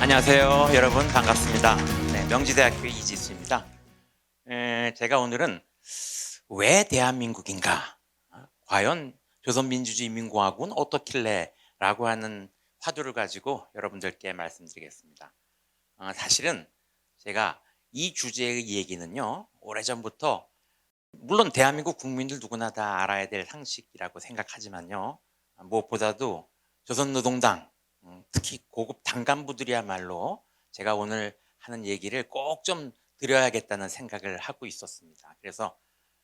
안녕하세요. 여러분 반갑습니다. 네, 명지대학교 이지수입니다. 제가 오늘은 왜 대한민국인가? 과연 조선민주주의인민공화국은 어떻길래? 라고 하는 화두를 가지고 여러분들께 말씀드리겠습니다. 사실은 제가 이 주제의 얘기는요, 오래전부터 물론 대한민국 국민들 누구나 다 알아야 될 상식이라고 생각하지만요, 무엇보다도 조선노동당, 특히 고급 당간부들이야말로 제가 오늘 하는 얘기를 꼭 좀 드려야겠다는 생각을 하고 있었습니다. 그래서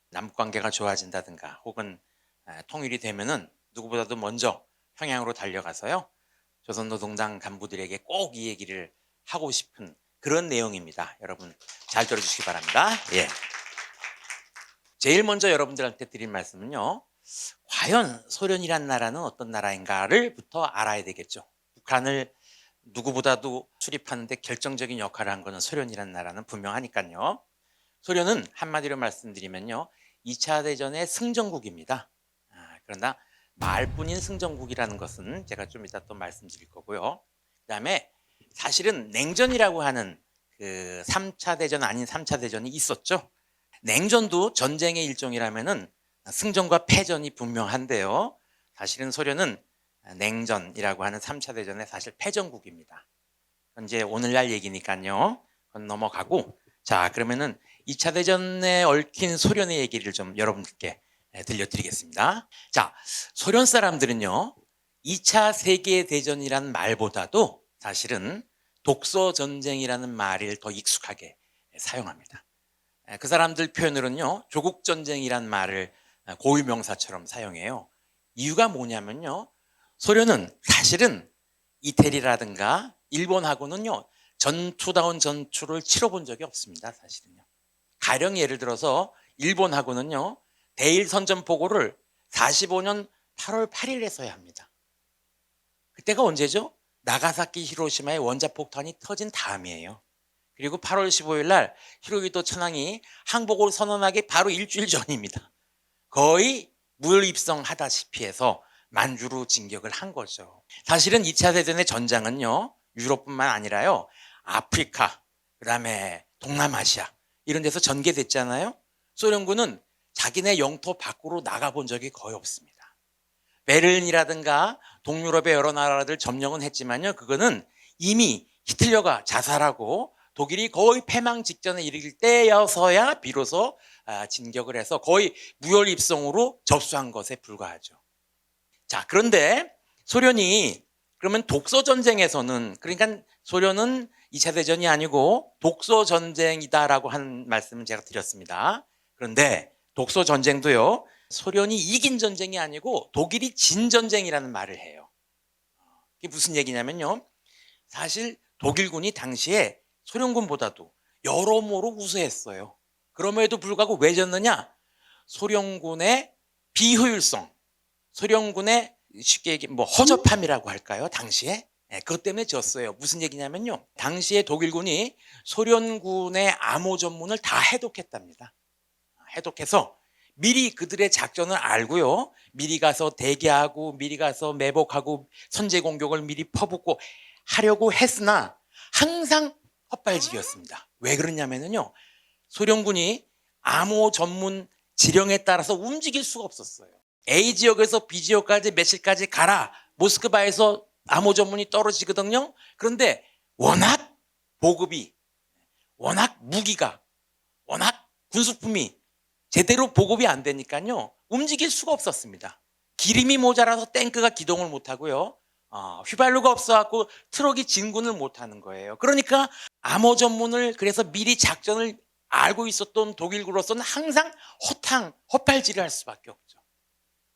남북관계가 좋아진다든가 혹은 통일이 되면은 누구보다도 먼저 평양으로 달려가서요, 조선노동당 간부들에게 꼭 이 얘기를 하고 싶은 그런 내용입니다. 여러분 잘 들어주시기 바랍니다. 예. 제일 먼저 여러분들한테 드린 말씀은요, 과연 소련이란 나라는 어떤 나라인가를 부터 알아야 되겠죠. 북한을 누구보다도 수립하는데 결정적인 역할을 한 거는 소련이란 나라는 분명하니까요. 소련은 한마디로 말씀드리면요, 2차 대전의 승전국입니다. 그러나 말뿐인 승전국이라는 것은 제가 좀 이따 또 말씀드릴 거고요. 그다음에 사실은 냉전이라고 하는 그 3차 대전 아닌 3차 대전이 있었죠. 냉전도 전쟁의 일종이라면은 승전과 패전이 분명한데요. 사실은 소련은 냉전이라고 하는 3차 대전의 사실 패전국입니다. 그건 이제 오늘날 얘기니까요. 그건 넘어가고, 자, 그러면은 2차 대전에 얽힌 소련의 얘기를 좀 여러분께 들려드리겠습니다. 자, 소련 사람들은요, 2차 세계대전이란 말보다도 사실은 독소전쟁이라는 말을 더 익숙하게 사용합니다. 그 사람들 표현으로는요, 조국전쟁이란 말을 고유명사처럼 사용해요. 이유가 뭐냐면요, 소련은 사실은 이태리라든가 일본하고는요, 전투다운 전투를 치러본 적이 없습니다. 사실은요. 가령 예를 들어서 일본하고는요, 대일 선전포고를 45년 8월 8일에 서야 합니다. 그때가 언제죠? 나가사키 히로시마의 원자폭탄이 터진 다음이에요. 그리고 8월 15일 날 히로히토 천황이 항복을 선언하기 바로 일주일 전입니다. 거의 무혈입성하다시피 해서 만주로 진격을 한 거죠. 사실은 2차 대전의 전장은요, 유럽뿐만 아니라요, 아프리카, 그다음에 동남아시아 이런 데서 전개됐잖아요. 소련군은 자기네 영토 밖으로 나가본 적이 거의 없습니다. 베를린이라든가 동유럽의 여러 나라들 점령은 했지만요, 그거는 이미 히틀러가 자살하고 독일이 거의 패망 직전에 이르길 때여서야 비로소 진격을 해서 거의 무혈입성으로 접수한 것에 불과하죠. 자, 그런데 소련이 그러면 독소전쟁에서는, 그러니까 소련은 2차 대전이 아니고 독소전쟁이다라고 한 말씀을 제가 드렸습니다. 그런데 독소전쟁도요, 소련이 이긴 전쟁이 아니고 독일이 진 전쟁이라는 말을 해요. 이게 무슨 얘기냐면요, 사실 독일군이 당시에 소련군보다도 여러모로 우세했어요. 그럼에도 불구하고 왜 졌느냐? 소련군의 비효율성, 소련군의 쉽게 얘기 허접함이라고 할까요? 당시에 그것 때문에 졌어요. 무슨 얘기냐면요, 당시에 독일군이 소련군의 암호 전문을 다 해독했답니다. 해독해서 미리 그들의 작전을 알고요, 미리 가서 대기하고 미리 가서 매복하고 선제 공격을 미리 퍼붓고 하려고 했으나 항상 헛발질이었습니다. 왜 그러냐면요, 소련군이 암호 전문 지령에 따라서 움직일 수가 없었어요. A 지역에서 B 지역까지 며칠까지 가라, 모스크바에서 암호 전문이 떨어지거든요. 그런데 워낙 보급이, 워낙 무기가, 워낙 군수품이 제대로 보급이 안 되니까요, 움직일 수가 없었습니다. 기름이 모자라서 탱크가 기동을 못하고요, 휘발유가 없어갖고 트럭이 진군을 못하는 거예요. 그러니까 암호 전문을, 그래서 미리 작전을 알고 있었던 독일군으로서는 항상 헛발질을 할 수밖에 없죠.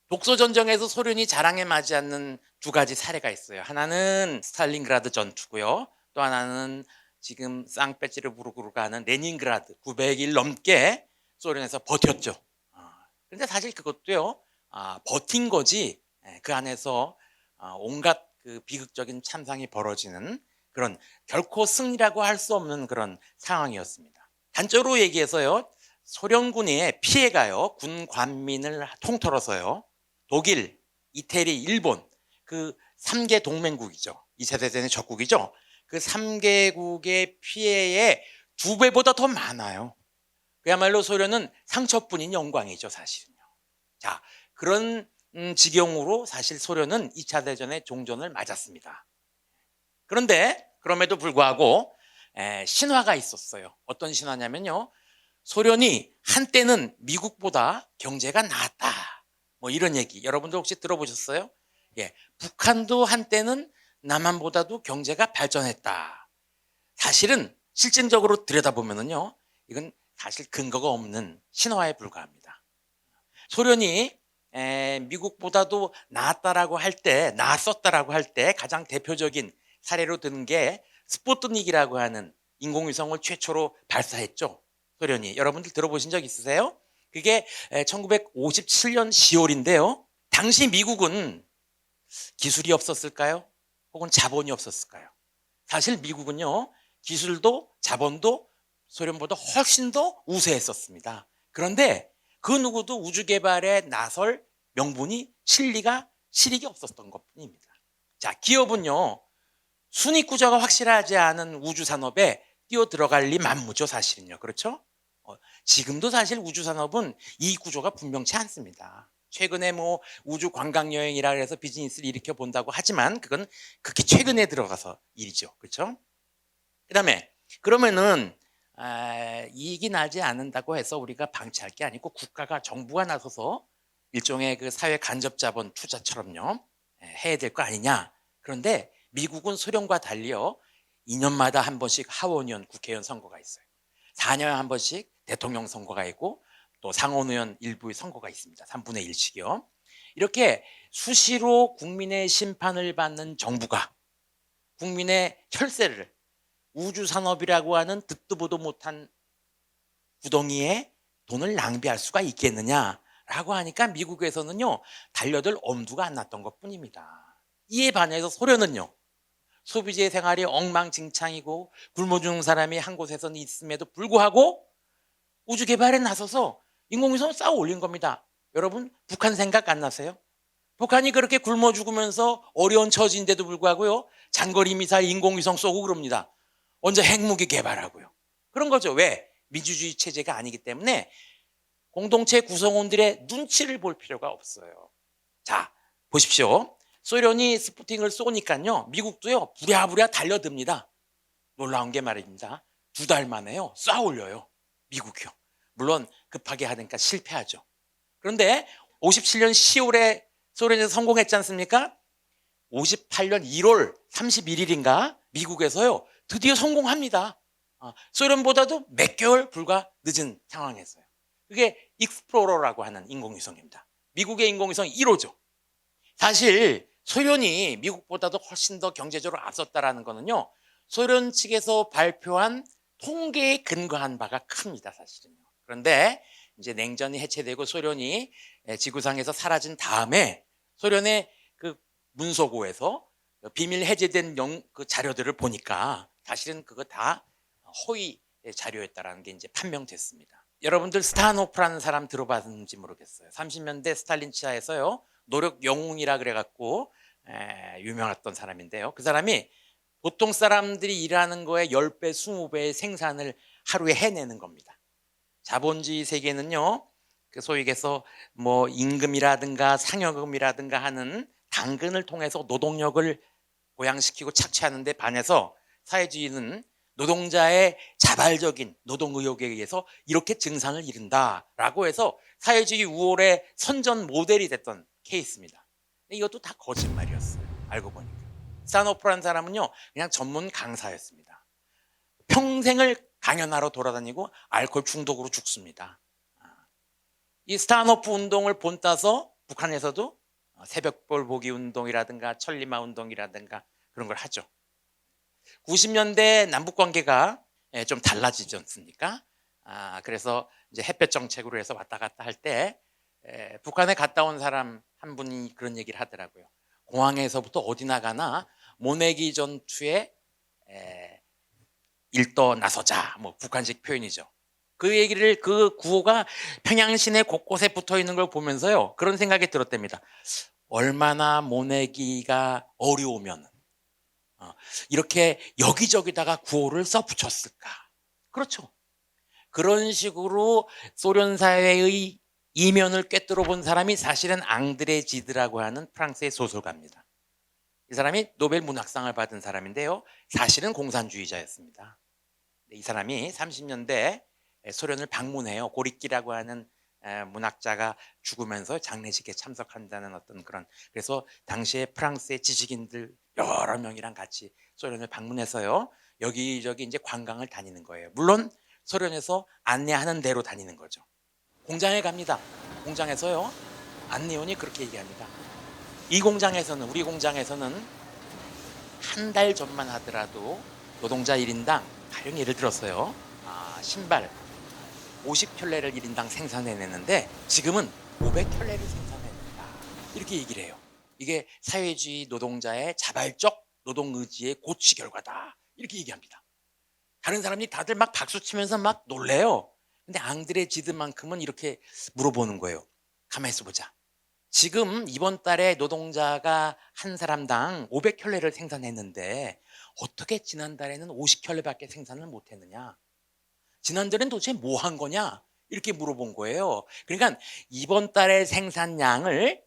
독소전쟁에서 소련이 자랑에 맞지 않는 두 가지 사례가 있어요. 하나는 스탈린그라드 전투고요, 또 하나는 지금 상페테르부르크로 가는 레닌그라드, 900일 넘게 소련에서 버텼죠. 그런데 사실 그것도요, 버틴 거지, 그 안에서 온갖 그 비극적인 참상이 벌어지는 그런, 결코 승리라고 할 수 없는 그런 상황이었습니다. 단적으로 얘기해서요, 소련군의 피해가요, 군 관민을 통틀어서요, 독일, 이태리, 일본, 그 3개 동맹국이죠. 2차 대전의 적국이죠. 그 3개국의 피해의 2배보다 더 많아요. 그야말로 소련은 상처뿐인 영광이죠, 사실은요. 자, 그런 지경으로 사실 소련은 2차 대전의 종전을 맞았습니다. 그런데 그럼에도 불구하고 신화가 있었어요. 어떤 신화냐면요. 소련이 한때는 미국보다 경제가 나았다. 뭐 이런 얘기 여러분들 혹시 들어보셨어요? 예, 북한도 한때는 남한보다도 경제가 발전했다. 사실은 실증적으로 들여다보면요, 이건 사실 근거가 없는 신화에 불과합니다. 소련이 미국보다도 나았다라고 할 때, 나았었다라고 할 때 가장 대표적인 사례로 드는 게 스푸트닉이라고 하는 인공위성을 최초로 발사했죠. 소련이. 여러분들 들어보신 적 있으세요? 그게 1957년 10월인데요. 당시 미국은 기술이 없었을까요? 혹은 자본이 없었을까요? 사실 미국은요, 기술도 자본도 소련보다 훨씬 더 우세했었습니다. 그런데 그 누구도 우주 개발에 나설 명분이 실익이 없었던 것뿐입니다. 자, 기업은요, 순익 구조가 확실하지 않은 우주 산업에 뛰어 들어갈 리 만무죠, 사실은요. 그렇죠? 지금도 사실 우주 산업은 이익 구조가 분명치 않습니다. 최근에 뭐 우주 관광 여행이라 해서 비즈니스를 일으켜 본다고 하지만 그건 극히 최근에 들어가서 일이죠. 그렇죠? 그다음에 그러면은 이익이 나지 않는다고 해서 우리가 방치할 게 아니고 국가가 정부가 나서서 일종의 그 사회 간접 자본 투자처럼요 해야 될 거 아니냐. 그런데 미국은 소련과 달리요 2년마다 한 번씩 하원의원 국회의원 선거가 있어요. 4년에 한 번씩 대통령 선거가 있고 또 상원의원 일부의 선거가 있습니다. 3분의 1씩이요. 이렇게 수시로 국민의 심판을 받는 정부가 국민의 혈세를 우주산업이라고 하는 듣도 보도 못한 구덩이에 돈을 낭비할 수가 있겠느냐라고 하니까 미국에서는요 달려들 엄두가 안 났던 것뿐입니다. 이에 반해서 소련은요 소비재 생활이 엉망진창이고 굶어 죽는 사람이 한 곳에서 있음에도 불구하고 우주 개발에 나서서 인공위성을 쌓아 올린 겁니다. 여러분 북한 생각 안 나세요? 북한이 그렇게 굶어 죽으면서 어려운 처지인데도 불구하고요 장거리 미사일 인공위성 쏘고 그럽니다. 먼저 핵무기 개발하고요. 그런 거죠. 왜? 민주주의 체제가 아니기 때문에 공동체 구성원들의 눈치를 볼 필요가 없어요. 자, 보십시오. 소련이 스푸팅을 쏘니까요 미국도요 부랴부랴 달려듭니다. 놀라운 게 말입니다. 2달 만에요 쏴 올려요. 미국이요. 물론 급하게 하니까 실패하죠. 그런데 57년 10월에 소련에서 성공했지 않습니까? 58년 1월 31일인가 미국에서요 드디어 성공합니다. 소련보다도 몇 개월 불과 늦은 상황에서요. 그게 익스플로러라고 하는 인공위성입니다. 미국의 인공위성 1호죠. 사실 소련이 미국보다도 훨씬 더 경제적으로 앞섰다라는 거는요 소련 측에서 발표한 통계에 근거한 바가 큽니다, 사실은요. 그런데 이제 냉전이 해체되고 소련이 지구상에서 사라진 다음에 소련의 그 문서고에서 비밀 해제된 그 자료들을 보니까 사실은 그거 다 허위 자료였다라는 게 이제 판명됐습니다. 여러분들 스타노프라는 사람 들어봤는지 모르겠어요. 30년대 스탈린 치하에서요 노력 영웅이라 그래갖고 유명했던 사람인데요. 그 사람이 보통 사람들이 일하는 거에 10배, 20배의 생산을 하루에 해내는 겁니다. 자본주의 세계는요, 그 소위 얘기해서 뭐 임금이라든가 상여금이라든가 하는 당근을 통해서 노동력을 보양시키고 착취하는 데 반해서 사회주의는 노동자의 자발적인 노동의욕에 의해서 이렇게 증산을 이룬다라고 해서 사회주의 우월의 선전 모델이 됐던 케이스입니다. 이것도 다 거짓말이었어요. 알고 보니까. 스타노프라는 사람은요 그냥 전문 강사였습니다. 평생을 강연하러 돌아다니고 알코올 중독으로 죽습니다. 이 스타노프 운동을 본따서 북한에서도 새벽볼 보기 운동이라든가 천리마 운동이라든가 그런 걸 하죠. 90년대 남북 관계가 좀 달라지지 않습니까? 그래서 이제 햇볕 정책으로 해서 왔다 갔다 할 때 북한에 갔다 온 사람 한 분이 그런 얘기를 하더라고요. 공항에서부터 어디 나가나 모내기 전투에 일떠 나서자, 뭐 북한식 표현이죠. 그 얘기를 그 구호가 평양 시내 곳곳에 붙어 있는 걸 보면서요 그런 생각이 들었답니다. 얼마나 모내기가 어려우면 이렇게 여기저기다가 구호를 써붙였을까? 그렇죠. 그런 식으로 소련 사회의 이면을 꿰뚫어 본 사람이 사실은 앙드레 지드라고 하는 프랑스의 소설가입니다. 이 사람이 노벨 문학상을 받은 사람인데요. 사실은 공산주의자였습니다. 이 사람이 30년대 소련을 방문해요. 고리끼라고 하는 문학자가 죽으면서 장례식에 참석한다는 어떤 그런, 그래서 당시에 프랑스의 지식인들 여러 명이랑 같이 소련을 방문해서요. 여기저기 이제 관광을 다니는 거예요. 물론 소련에서 안내하는 대로 다니는 거죠. 공장에 갑니다. 공장에서요. 안내원이 그렇게 얘기합니다. 이 공장에서는, 우리 공장에서는 한 달 전만 하더라도 노동자 1인당 가령 예를 들었어요. 신발 50켤레를 1인당 생산해내는데 지금은 500켤레를 생산해낸다. 이렇게 얘기를 해요. 이게 사회주의 노동자의 자발적 노동 의지의 고취 결과다. 이렇게 얘기합니다. 다른 사람들이 다들 막 박수 치면서 막 놀래요. 근데 앙드레 지드만큼은 이렇게 물어보는 거예요. 가만히 있어보자. 지금 이번 달에 노동자가 한 사람당 500켤레를 생산했는데 어떻게 지난달에는 50켤레밖에 생산을 못했느냐? 지난달엔 도대체 뭐 한 거냐? 이렇게 물어본 거예요. 그러니까 이번 달의 생산량을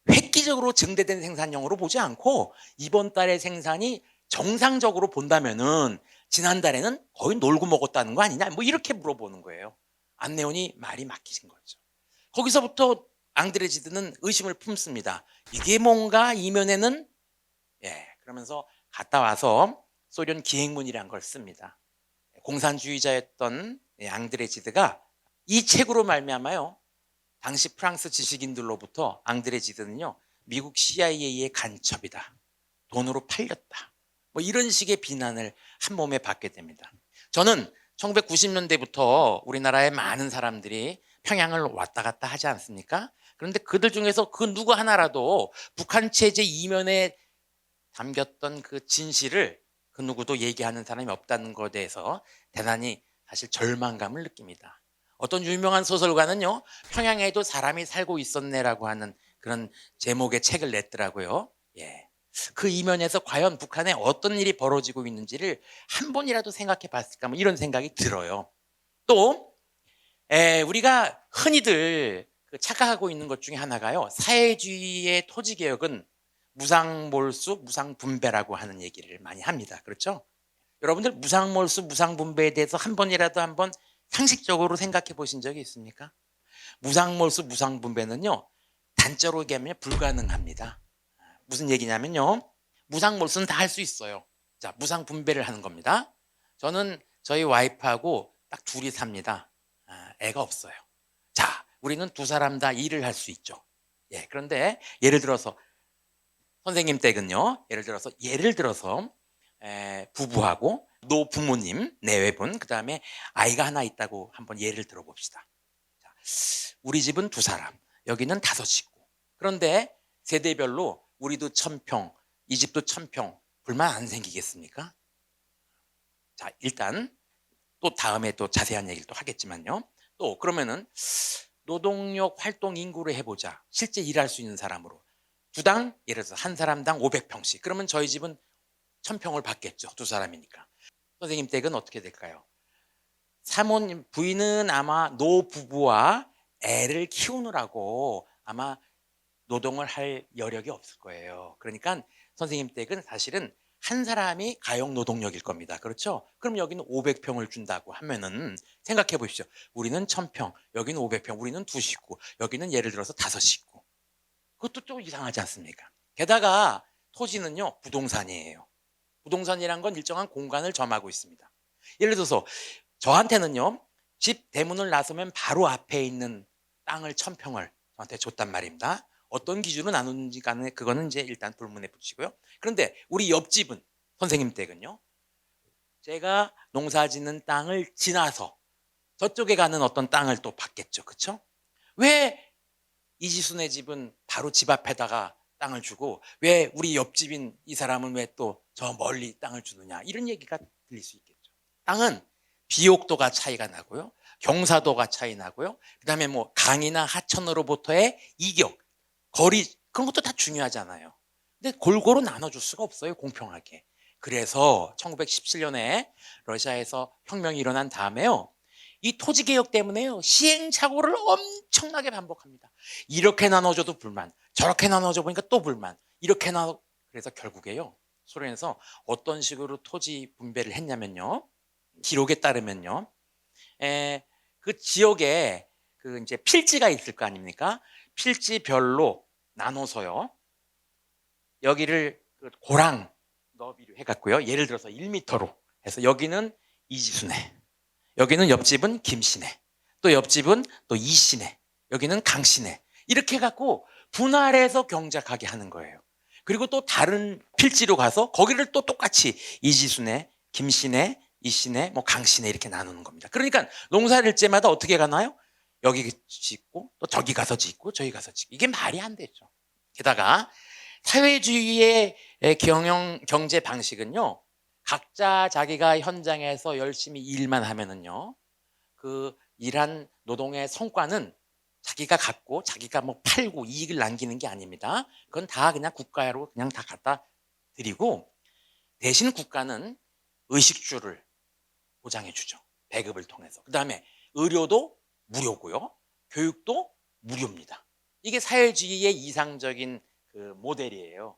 획기적으로 증대된 생산량으로 보지 않고 이번 달의 생산이 정상적으로 본다면은 지난달에는 거의 놀고 먹었다는 거 아니냐? 뭐 이렇게 물어보는 거예요. 안내원이 말이 막히신 거죠. 거기서부터 앙드레지드는 의심을 품습니다. 이게 뭔가 이면에는, 그러면서 갔다 와서 소련 기행문이라는 걸 씁니다. 공산주의자였던 앙드레지드가 이 책으로 말미암아요. 당시 프랑스 지식인들로부터 앙드레지드는요, 미국 CIA의 간첩이다, 돈으로 팔렸다, 뭐 이런 식의 비난을 한 몸에 받게 됩니다. 저는 1990년대부터 우리나라의 많은 사람들이 평양을 왔다 갔다 하지 않습니까? 그런데 그들 중에서 그 누구 하나라도 북한 체제 이면에 담겼던 그 진실을 그 누구도 얘기하는 사람이 없다는 것에 대해서 대단히 사실 절망감을 느낍니다. 어떤 유명한 소설가는요, 평양에도 사람이 살고 있었네라고 하는 그런 제목의 책을 냈더라고요. 그 이면에서 과연 북한에 어떤 일이 벌어지고 있는지를 한 번이라도 생각해 봤을까, 뭐 이런 생각이 들어요. 또 우리가 흔히들 착각하고 있는 것 중에 하나가요, 사회주의의 토지개혁은 무상몰수, 무상분배라고 하는 얘기를 많이 합니다. 그렇죠? 여러분들 무상몰수, 무상분배에 대해서 한 번이라도 한번 상식적으로 생각해 보신 적이 있습니까? 무상몰수, 무상분배는요, 단적으로 얘기하면 불가능합니다. 무슨 얘기냐면요, 무상몰수는 다 할 수 있어요. 자, 무상분배를 하는 겁니다. 저는 저희 와이프하고 딱 둘이 삽니다. 애가 없어요. 자, 우리는 두 사람 다 일을 할 수 있죠. 그런데 예를 들어서 선생님 댁은요, 예를 들어서 부부하고 노부모님 내외분, 그 다음에 아이가 하나 있다고 한번 예를 들어봅시다. 자, 우리 집은 두 사람, 여기는 5식구. 그런데 세대별로 우리도 1000평, 이 집도 1000평, 불만 안 생기겠습니까? 자, 일단 또 다음에 또 자세한 얘기를 또 하겠지만요. 또 그러면은 노동력 활동 인구를 해보자. 실제 일할 수 있는 사람으로. 두당 예를 들어서 한 사람당 500평씩. 그러면 저희 집은 1000평을 받겠죠. 두 사람이니까. 선생님 댁은 어떻게 될까요? 사모님, 부인은 아마 노부부와 애를 키우느라고 아마 노동을 할 여력이 없을 거예요. 그러니까 선생님 댁은 사실은 한 사람이 가용 노동력일 겁니다. 그렇죠? 그럼 여기는 500평을 준다고 하면은 생각해 보십시오. 우리는 1000평, 여기는 500평, 우리는 2식구, 여기는 예를 들어서 5식구. 그것도 좀 이상하지 않습니까? 게다가 토지는요, 부동산이에요. 부동산이란 건 일정한 공간을 점하고 있습니다. 예를 들어서 저한테는요, 집 대문을 나서면 바로 앞에 있는 땅을 1000평을 저한테 줬단 말입니다. 어떤 기준으로 나누는지 간에 그거는 이제 일단 불문에 붙이고요. 그런데 우리 옆집은, 선생님 댁은요, 제가 농사 짓는 땅을 지나서 저쪽에 가는 어떤 땅을 또 받겠죠. 그렇죠? 왜 이지순의 집은 바로 집 앞에다가 땅을 주고 왜 우리 옆집인 이 사람은 왜 또 저 멀리 땅을 주느냐, 이런 얘기가 들릴 수 있겠죠. 땅은 비옥도가 차이가 나고요, 경사도가 차이 나고요, 그 다음에 뭐 강이나 하천으로부터의 이격, 거리, 그런 것도 다 중요하잖아요. 근데 골고루 나눠줄 수가 없어요, 공평하게. 그래서 1917년에 러시아에서 혁명이 일어난 다음에요, 이 토지개혁 때문에요, 시행착오를 엄청나게 반복합니다. 이렇게 나눠줘도 불만, 저렇게 나눠줘 보니까 또 불만, 이렇게 나눠. 그래서 결국에요, 소련에서 어떤 식으로 토지 분배를 했냐면요, 기록에 따르면요, 그 지역에 그 이제 필지가 있을 거 아닙니까? 필지별로 나눠서요, 여기를 그 고랑 너비로 해갖고요, 예를 들어서 1m로 해서 여기는 이지수네, 여기는 옆집은 김씨네, 또 옆집은 또 이씨네, 여기는 강씨네, 이렇게 해갖고 분할해서 경작하게 하는 거예요. 그리고 또 다른 필지로 가서 거기를 또 똑같이 이지수네, 김씨네, 이씨네, 뭐 강씨네 이렇게 나누는 겁니다. 그러니까 농사를 때마다 어떻게 가나요? 여기 짓고 또 저기 가서 짓고 저기 가서 짓고, 이게 말이 안 되죠. 게다가 사회주의의 경제 방식은요, 각자 자기가 현장에서 열심히 일만 하면은요, 그 일한 노동의 성과는 자기가 갖고 자기가 뭐 팔고 이익을 남기는 게 아닙니다. 그건 다 그냥 국가로 그냥 다 갖다 드리고, 대신 국가는 의식주를 보장해 주죠, 배급을 통해서. 그 다음에 의료도 무료고요, 교육도 무료입니다. 이게 사회주의의 이상적인 그 모델이에요.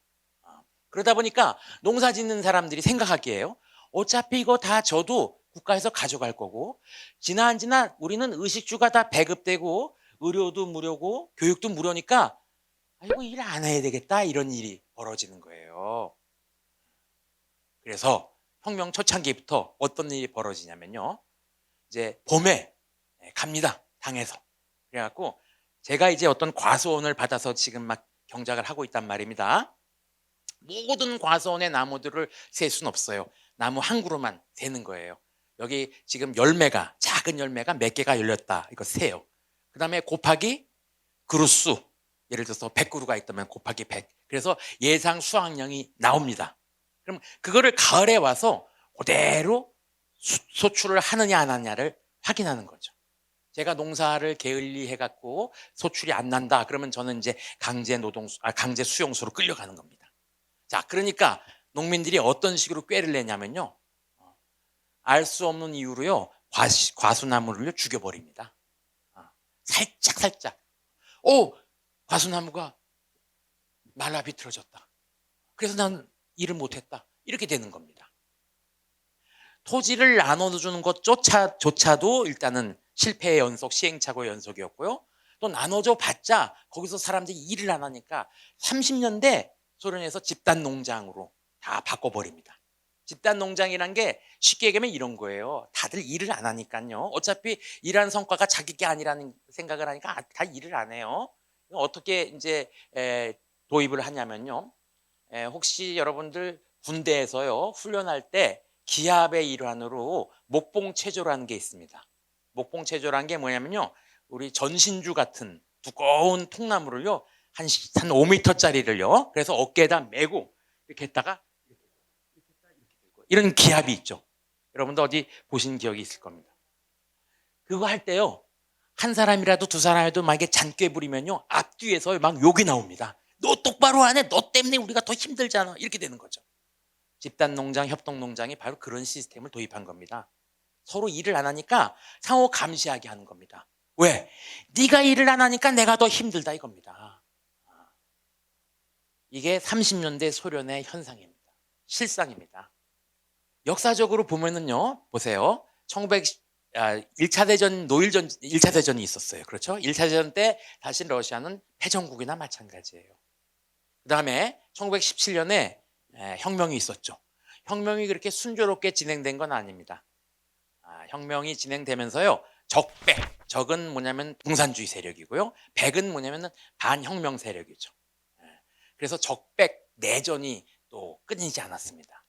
그러다 보니까 농사 짓는 사람들이 생각하기에요, 어차피 이거 다 저도 국가에서 가져갈 거고, 지나 우리는 의식주가 다 배급되고 의료도 무료고 교육도 무료니까 아이고 일 안 해야 되겠다, 이런 일이 벌어지는 거예요. 그래서 혁명 초창기부터 어떤 일이 벌어지냐면요, 이제 봄에 갑니다, 당에서. 그래갖고 제가 이제 어떤 과수원을 받아서 지금 막 경작을 하고 있단 말입니다. 모든 과수원의 나무들을 셀 수는 없어요. 나무 한 그루만 세는 거예요. 여기 지금 열매가, 작은 열매가 몇 개가 열렸다, 이거 세요. 그 다음에 곱하기 그루수, 예를 들어서 100그루가 있다면 곱하기 100, 그래서 예상 수확량이 나옵니다. 그럼 그거를 가을에 와서 그대로 소출을 하느냐 안 하느냐를 확인하는 거죠. 제가 농사를 게을리 해갖고 소출이 안 난다 그러면 저는 이제 강제 수용소로 끌려가는 겁니다. 자, 그러니까 농민들이 어떤 식으로 꾀를 내냐면요, 알 수 없는 이유로요, 과수나무를 죽여버립니다. 살짝 과수나무가 말라 비틀어졌다, 그래서 난 일을 못했다, 이렇게 되는 겁니다. 토지를 나눠주는 것조차도 일단은 실패의 연속, 시행착오의 연속이었고요, 또 나눠줘 봤자 거기서 사람들이 일을 안 하니까 30년대 소련에서 집단 농장으로 다 바꿔버립니다. 집단 농장이란 게 쉽게 얘기하면 이런 거예요. 다들 일을 안 하니까요, 어차피 일한 성과가 자기 게 아니라는 생각을 하니까 다 일을 안 해요. 어떻게 이제 도입을 하냐면요, 혹시 여러분들 군대에서요, 훈련할 때 기합의 일환으로 목봉체조라는 게 있습니다. 목봉체조라는 게 뭐냐면요, 우리 전신주 같은 두꺼운 통나무를요, 한 5m짜리를요, 그래서 어깨에다 메고 이렇게 했다가 이런 기합이 있죠. 여러분도 어디 보신 기억이 있을 겁니다. 그거 할 때요, 한 사람이라도 두 사람이라도 만약에 잔꾀 부리면요, 앞뒤에서 막 욕이 나옵니다. 너 똑바로 안 해, 너 때문에 우리가 더 힘들잖아, 이렇게 되는 거죠. 집단농장, 협동농장이 바로 그런 시스템을 도입한 겁니다. 서로 일을 안 하니까 상호 감시하게 하는 겁니다. 왜? 네가 일을 안 하니까 내가 더 힘들다, 이겁니다. 이게 30년대 소련의 현상입니다. 실상입니다. 역사적으로 보면은요, 보세요. 1차 대전, 노일전 1차 대전이 있었어요. 그렇죠? 1차 대전 때 다시 러시아는 패전국이나 마찬가지예요. 그 다음에 1917년에 혁명이 있었죠. 혁명이 그렇게 순조롭게 진행된 건 아닙니다. 혁명이 진행되면서요, 적은 뭐냐면 공산주의 세력이고요, 백은 뭐냐면 반혁명 세력이죠. 그래서 적백 내전이 또 끊이지 않았습니다.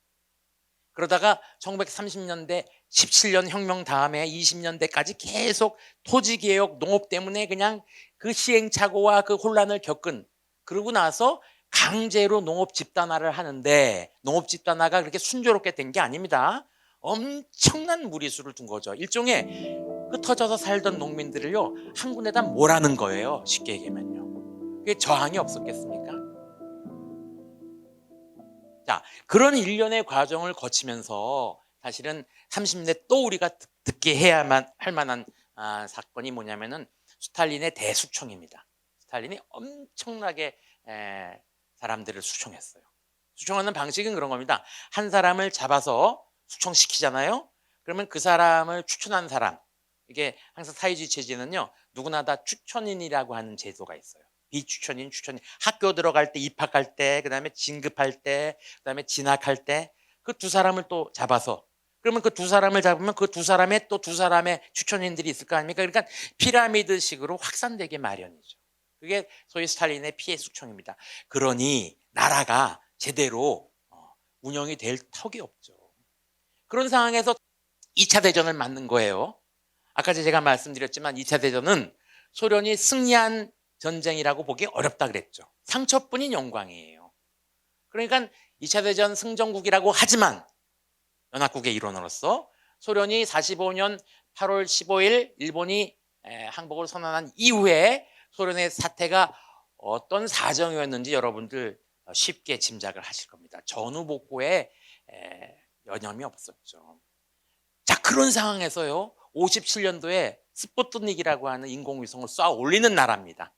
그러다가 1930년대 17년 혁명 다음에 20년대까지 계속 토지개혁, 농업 때문에 그냥 그 시행착오와 그 혼란을 겪은, 그러고 나서 강제로 농업 집단화를 하는데, 농업 집단화가 그렇게 순조롭게 된 게 아닙니다. 엄청난 무리수를 둔 거죠. 일종의 흩어져서 살던 농민들을요, 한 군데다 몰아는 거예요. 쉽게 얘기하면요. 그게 저항이 없었겠습니까? 자, 그런 일련의 과정을 거치면서 사실은 30대 또 우리가 듣게 해야만 할 만한 사건이 뭐냐면은 스탈린의 대수총입니다. 스탈린이 엄청나게 사람들을 수총했어요. 수총하는 방식은 그런 겁니다. 한 사람을 잡아서 수총시키잖아요. 그러면 그 사람을 추천한 사람, 이게 항상 사회주의 체제는요, 누구나 다 추천인이라고 하는 제도가 있어요. 비추천인, 추천인. 학교 들어갈 때, 입학할 때, 그다음에 진급할 때, 그다음에 진학할 때, 그 두 사람을 또 잡아서, 그러면 그 두 사람을 잡으면 그 두 사람의 또 두 사람의 추천인들이 있을 거 아닙니까? 그러니까 피라미드식으로 확산되게 마련이죠. 그게 소위 스탈린의 피해 수총입니다. 그러니 나라가 제대로 운영이 될 턱이 없죠. 그런 상황에서 2차 대전을 맞는 거예요. 아까 제가 말씀드렸지만 2차 대전은 소련이 승리한 전쟁이라고 보기 어렵다 그랬죠. 상처뿐인 영광이에요. 그러니까 2차 대전 승전국이라고 하지만 연합국의 일원으로서 소련이 45년 8월 15일 일본이 항복을 선언한 이후에 소련의 사태가 어떤 사정이었는지 여러분들 쉽게 짐작을 하실 겁니다. 전후복구에 여념이 없었죠. 자, 그런 상황에서요, 57년도에 스푸트닉이라고 하는 인공위성을 쏴 올리는 나라입니다.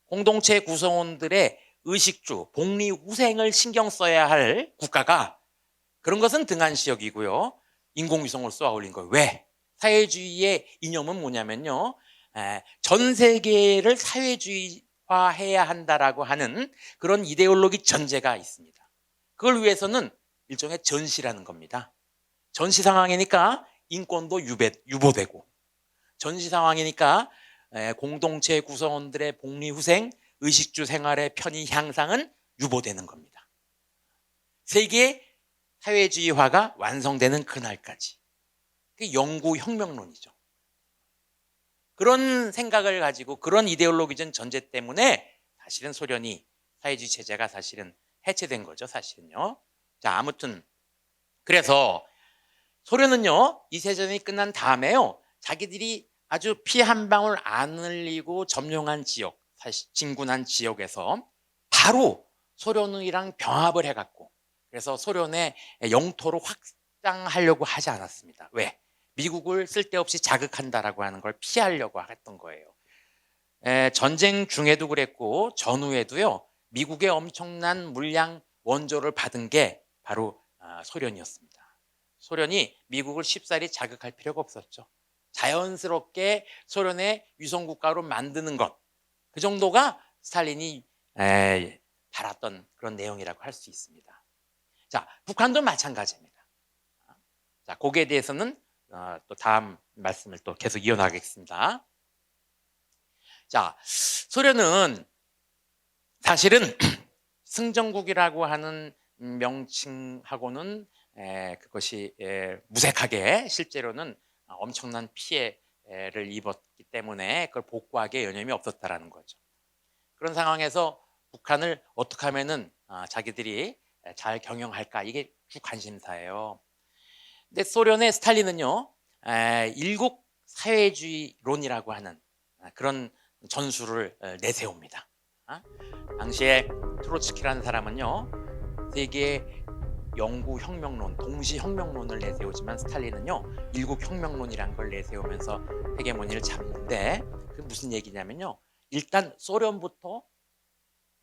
공동체 구성원들의 의식주, 복리 후생을 신경 써야 할 국가가 그런 것은 등한시역이고요. 인공위성을 쏘아 올린 거예요. 왜? 사회주의의 이념은 뭐냐면요, 전 세계를 사회주의화해야 한다라고 하는 그런 이데올로기 전제가 있습니다. 그걸 위해서는 일종의 전시라는 겁니다. 전시 상황이니까 인권도 유보되고, 전시 상황이니까 공동체 구성원들의 복리후생, 의식주 생활의 편의 향상은 유보되는 겁니다. 세계 사회주의화가 완성되는 그날까지. 그게 영구혁명론이죠. 그런 생각을 가지고 그런 이데올로기적 전제 때문에 사실은 소련이 사회주의 체제가 사실은 해체된 거죠, 사실은요. 자, 아무튼 그래서 소련은요, 이 세전이 끝난 다음에요, 자기들이 아주 피 한 방울 안 흘리고 점령한 지역, 사실 진군한 지역에서 바로 소련이랑 병합을 해갖고, 그래서 소련의 영토를 확장하려고 하지 않았습니다. 왜? 미국을 쓸데없이 자극한다라고 하는 걸 피하려고 했던 거예요. 전쟁 중에도 그랬고 전후에도요, 미국의 엄청난 물량 원조를 받은 게 바로 소련이었습니다. 소련이 미국을 쉽사리 자극할 필요가 없었죠. 자연스럽게 소련의 위성국가로 만드는 것, 그 정도가 스탈린이 바랐던 그런 내용이라고 할 수 있습니다. 자, 북한도 마찬가지입니다. 자, 거기에 대해서는 또 다음 말씀을 또 계속 이어나가겠습니다. 자, 소련은 사실은 승전국이라고 하는 명칭하고는 그것이 무색하게 실제로는 엄청난 피해를 입었기 때문에 그걸 복구하기에 여념이 없었다라는 거죠. 그런 상황에서 북한을 어떻게 하면은 자기들이 잘 경영할까, 이게 주 관심사예요. 근데 소련의 스탈린은요, 일국 사회주의론이라고 하는 그런 전술을 내세웁니다. 당시에 트로츠키라는 사람은요, 세계 영구혁명론, 동시혁명론을 내세우지만 스탈린은요, 일국혁명론이라는 걸 내세우면서 헤게모니를 잡는데, 그게 무슨 얘기냐면요, 일단 소련부터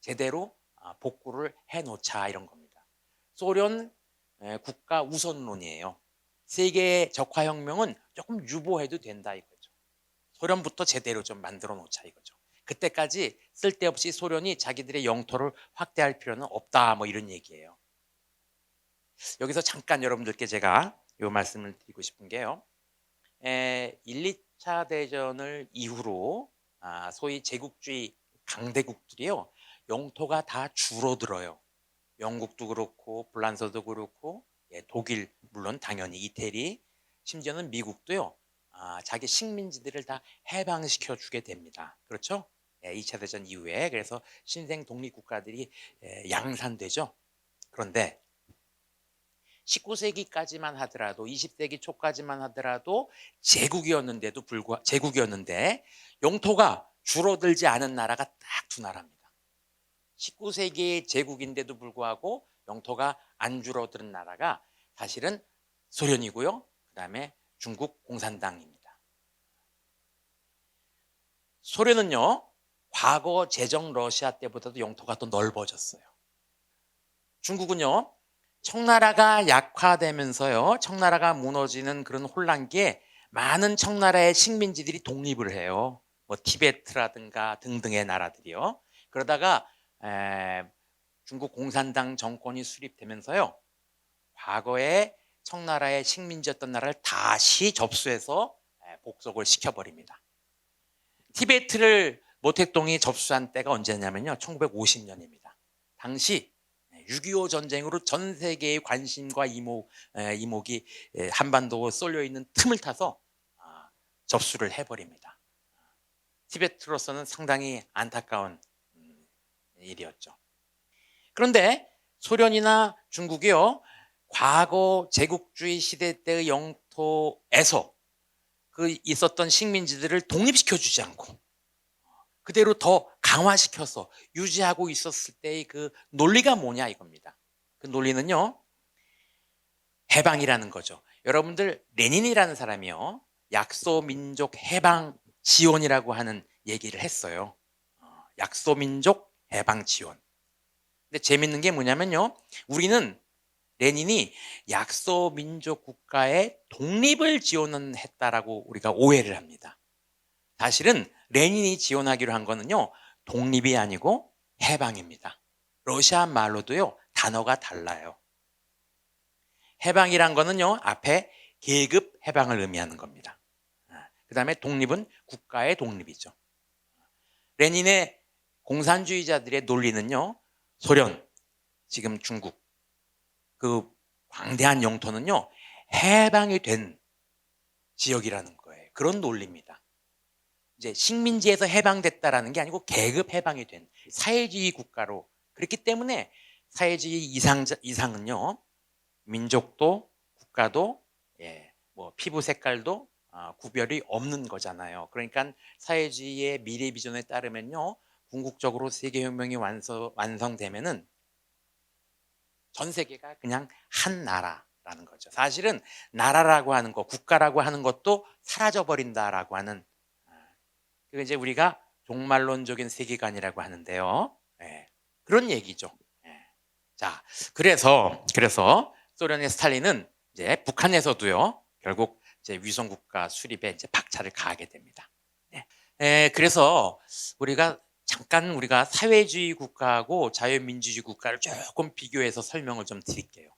제대로 복구를 해놓자, 이런 겁니다. 소련 국가 우선론이에요. 세계 적화혁명은 조금 유보해도 된다, 이거죠. 소련부터 제대로 좀 만들어 놓자, 이거죠. 그때까지 쓸데없이 소련이 자기들의 영토를 확대할 필요는 없다, 뭐 이런 얘기예요. 여기서 잠깐 여러분들께 제가 이 말씀을 드리고 싶은 게요, 1, 2차 대전을 이후로 소위 제국주의 강대국들이요, 영토가 다 줄어들어요. 영국도 그렇고 불란서도 그렇고, 독일 물론 당연히 이태리, 심지어는 미국도요, 자기 식민지들을 다 해방시켜 주게 됩니다. 그렇죠? 2차 대전 이후에. 그래서 신생 독립국가들이 양산되죠. 그런데 19세기까지만 하더라도, 20세기 초까지만 하더라도 제국이었는데 영토가 줄어들지 않은 나라가 딱 두 나라입니다. 19세기의 제국인데도 불구하고 영토가 안 줄어드는 나라가 사실은 소련이고요. 그 다음에 중국 공산당입니다. 소련은요, 과거 제정 러시아 때보다도 영토가 더 넓어졌어요. 중국은요, 청나라가 약화되면서요, 청나라가 무너지는 그런 혼란기에 많은 청나라의 식민지들이 독립을 해요. 뭐 티베트라든가 등등의 나라들이요. 그러다가 중국 공산당 정권이 수립되면서요, 과거에 청나라의 식민지였던 나라를 다시 접수해서 복속을 시켜버립니다. 티베트를 모택동이 접수한 때가 언제냐면요, 1950년입니다. 당시 6.25 전쟁으로 전 세계의 관심과 이목이 한반도에 쏠려 있는 틈을 타서 접수를 해버립니다. 티베트로서는 상당히 안타까운 일이었죠. 그런데 소련이나 중국이요, 과거 제국주의 시대 때의 영토에서 그 있었던 식민지들을 독립시켜주지 않고 그대로 더 강화시켜서 유지하고 있었을 때의 그 논리가 뭐냐 이겁니다. 그 논리는요, 해방이라는 거죠. 여러분들 레닌이라는 사람이요, 약소민족 해방 지원이라고 하는 얘기를 했어요. 약소민족 해방 지원. 근데 재밌는 게 뭐냐면요, 우리는 레닌이 약소민족 국가의 독립을 지원했다라고 우리가 오해를 합니다. 사실은 레닌이 지원하기로 한 거는요, 독립이 아니고 해방입니다. 러시아 말로도요, 단어가 달라요. 해방이란 거는요, 앞에 계급 해방을 의미하는 겁니다. 그 다음에 독립은 국가의 독립이죠. 레닌의 공산주의자들의 논리는요, 소련, 지금 중국, 그 광대한 영토는요, 해방이 된 지역이라는 거예요. 그런 논리입니다. 이제 식민지에서 해방됐다라는 게 아니고 계급 해방이 된 사회주의 국가로, 그렇기 때문에 사회주의 이상은요, 민족도 국가도 뭐 피부 색깔도 구별이 없는 거잖아요. 그러니까 사회주의의 미래 비전에 따르면요, 궁극적으로 세계혁명이 완성되면은 전 세계가 그냥 한 나라라는 거죠. 사실은 나라라고 하는 거, 국가라고 하는 것도 사라져 버린다라고 하는, 그게 이제 우리가 종말론적인 세계관이라고 하는데요. 그런 얘기죠. 자, 그래서 소련의 스탈린은 이제 북한에서도요, 결국 이제 위성국가 수립에 이제 박차를 가하게 됩니다. 그래서 우리가 사회주의 국가하고 자유민주주의 국가를 조금 비교해서 설명을 좀 드릴게요.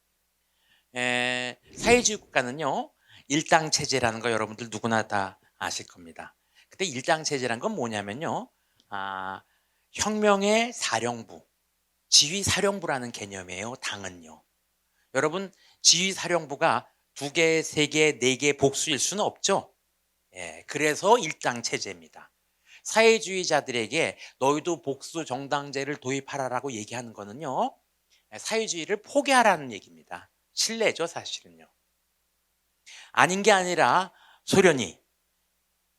사회주의 국가는요, 일당 체제라는 거 여러분들 누구나 다 아실 겁니다. 그때 일당 체제란 건 뭐냐면요, 혁명의 사령부, 지휘사령부라는 개념이에요. 당은요, 여러분, 지휘사령부가 2개, 3개, 4개 복수일 수는 없죠. 그래서 일당 체제입니다. 사회주의자들에게 너희도 복수 정당제를 도입하라라고 얘기하는 거는요, 사회주의를 포기하라는 얘기입니다. 신뢰죠, 사실은요. 아닌 게 아니라 소련이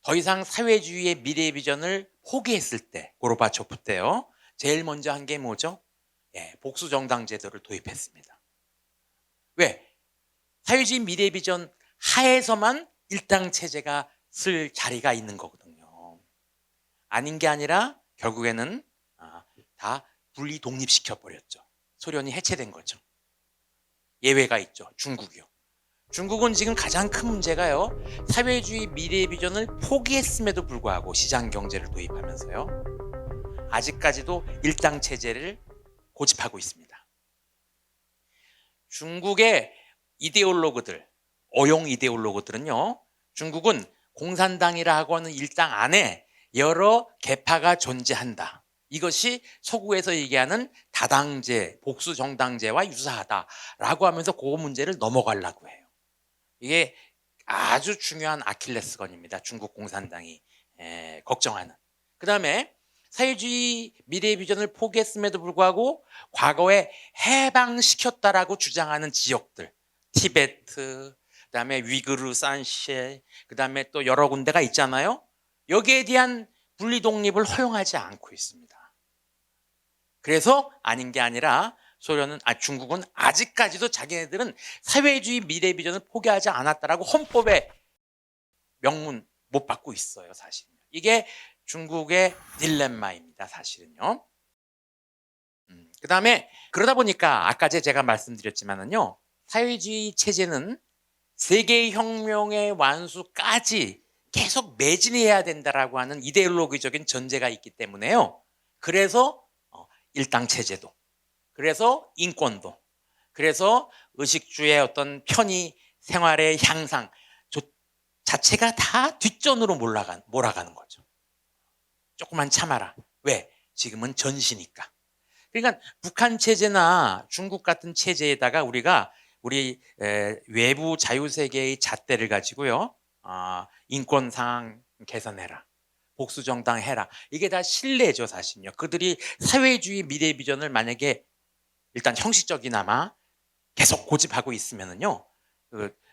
더 이상 사회주의의 미래 비전을 포기했을 때, 고르바초프 때요, 제일 먼저 한 게 뭐죠? 복수 정당 제도를 도입했습니다. 왜? 사회주의 미래 비전 하에서만 일당 체제가 쓸 자리가 있는 거거든요. 아닌 게 아니라 결국에는 다 분리 독립시켜 버렸죠. 소련이 해체된 거죠. 예외가 있죠. 중국이요. 중국은 지금 가장 큰 문제가요, 사회주의 미래 비전을 포기했음에도 불구하고 시장 경제를 도입하면서요, 아직까지도 일당 체제를 고집하고 있습니다. 중국의 이데올로그들, 어용 이데올로그들은요, 중국은 공산당이라고 하는 일당 안에 여러 계파가 존재한다, 이것이 서구에서 얘기하는 다당제, 복수정당제와 유사하다라고 하면서 그 문제를 넘어가려고 해요. 이게 아주 중요한 아킬레스건입니다. 중국 공산당이 걱정하는. 그 다음에 사회주의 미래 비전을 포기했음에도 불구하고 과거에 해방시켰다라고 주장하는 지역들, 티베트, 그 다음에 위그르, 산시에, 그 다음에 또 여러 군데가 있잖아요. 여기에 대한 분리 독립을 허용하지 않고 있습니다. 그래서 아닌 게 아니라 중국은 아직까지도 자기네들은 사회주의 미래 비전을 포기하지 않았다라고 헌법에 명문 못 받고 있어요, 사실은. 이게 중국의 딜레마입니다, 사실은요. 그다음에 그러다 보니까 아까 제가 말씀드렸지만은요. 사회주의 체제는 세계 혁명의 완수까지 계속 매진해야 된다라고 하는 이데올로기적인 전제가 있기 때문에요. 그래서 일당 체제도, 그래서 인권도, 그래서 의식주의 어떤 편의 생활의 향상 자체가 다 뒷전으로 몰아가는 거죠. 조금만 참아라. 왜? 지금은 전시니까. 그러니까 북한 체제나 중국 같은 체제에다가 우리 외부 자유세계의 잣대를 가지고요. 인권 상황 개선해라. 복수정당 해라. 이게 다 신뢰죠, 사실은요. 그들이 사회주의 미래 비전을 만약에 일단 형식적이나마 계속 고집하고 있으면은요.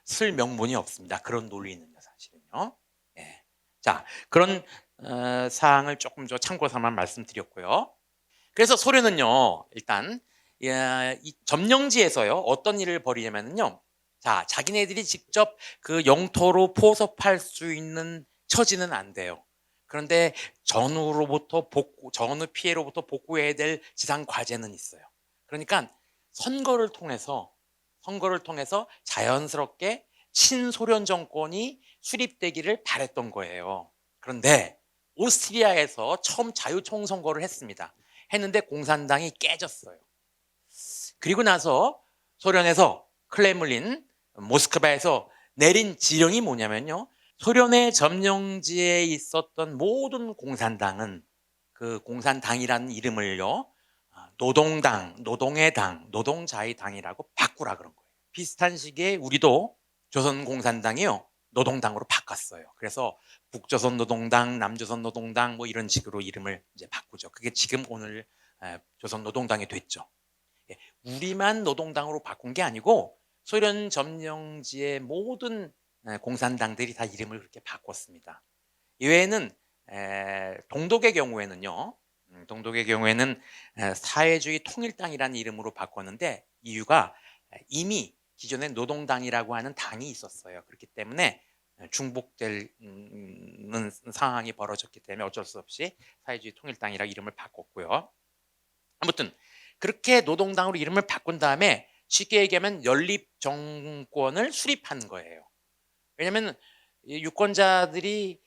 쓸 명분이 없습니다. 그런 논리는요, 사실은요. 예. 자, 그런 사항을 조금 참고 삼아 말씀드렸고요. 그래서 소련은요, 일단 이 점령지에서요 어떤 일을 벌이냐면요, 자, 자기네들이 직접 그 영토로 포섭할 수 있는 처지는 안 돼요. 그런데 전후 피해로부터 복구해야 될 지상 과제는 있어요. 그러니까 선거를 통해서 자연스럽게 친소련 정권이 수립되기를 바랬던 거예요. 그런데 오스트리아에서 처음 자유총선거를 했는데 공산당이 깨졌어요. 그리고 나서 소련에서 클레물린, 모스크바에서 내린 지령이 뭐냐면요. 소련의 점령지에 있었던 모든 공산당은 그 공산당이라는 이름을요. 노동당, 노동의 당, 노동자의 당이라고 바꾸라 그런 거예요. 비슷한 시기에 우리도 조선공산당이요. 노동당으로 바꿨어요. 그래서 북조선노동당, 남조선노동당 뭐 이런 식으로 이름을 이제 바꾸죠. 그게 지금 오늘 조선노동당이 됐죠. 우리만 노동당으로 바꾼 게 아니고 소련 점령지의 모든 공산당들이 다 이름을 그렇게 바꿨습니다. 이외에는 동독의 경우에는 사회주의 통일당이라는 이름으로 바꿨는데 이유가 이미 기존에 노동당이라고 하는 당이 있었어요. 그렇기 때문에 중복되는 상황이 벌어졌기 때문에 어쩔 수 없이 사회주의 통일당이라고 이름을 바꿨고요. 아무튼 그렇게 노동당으로 이름을 바꾼 다음에 쉽게 얘기하면 연립 정권을 수립한 거예요. 왜냐하면 유권자들이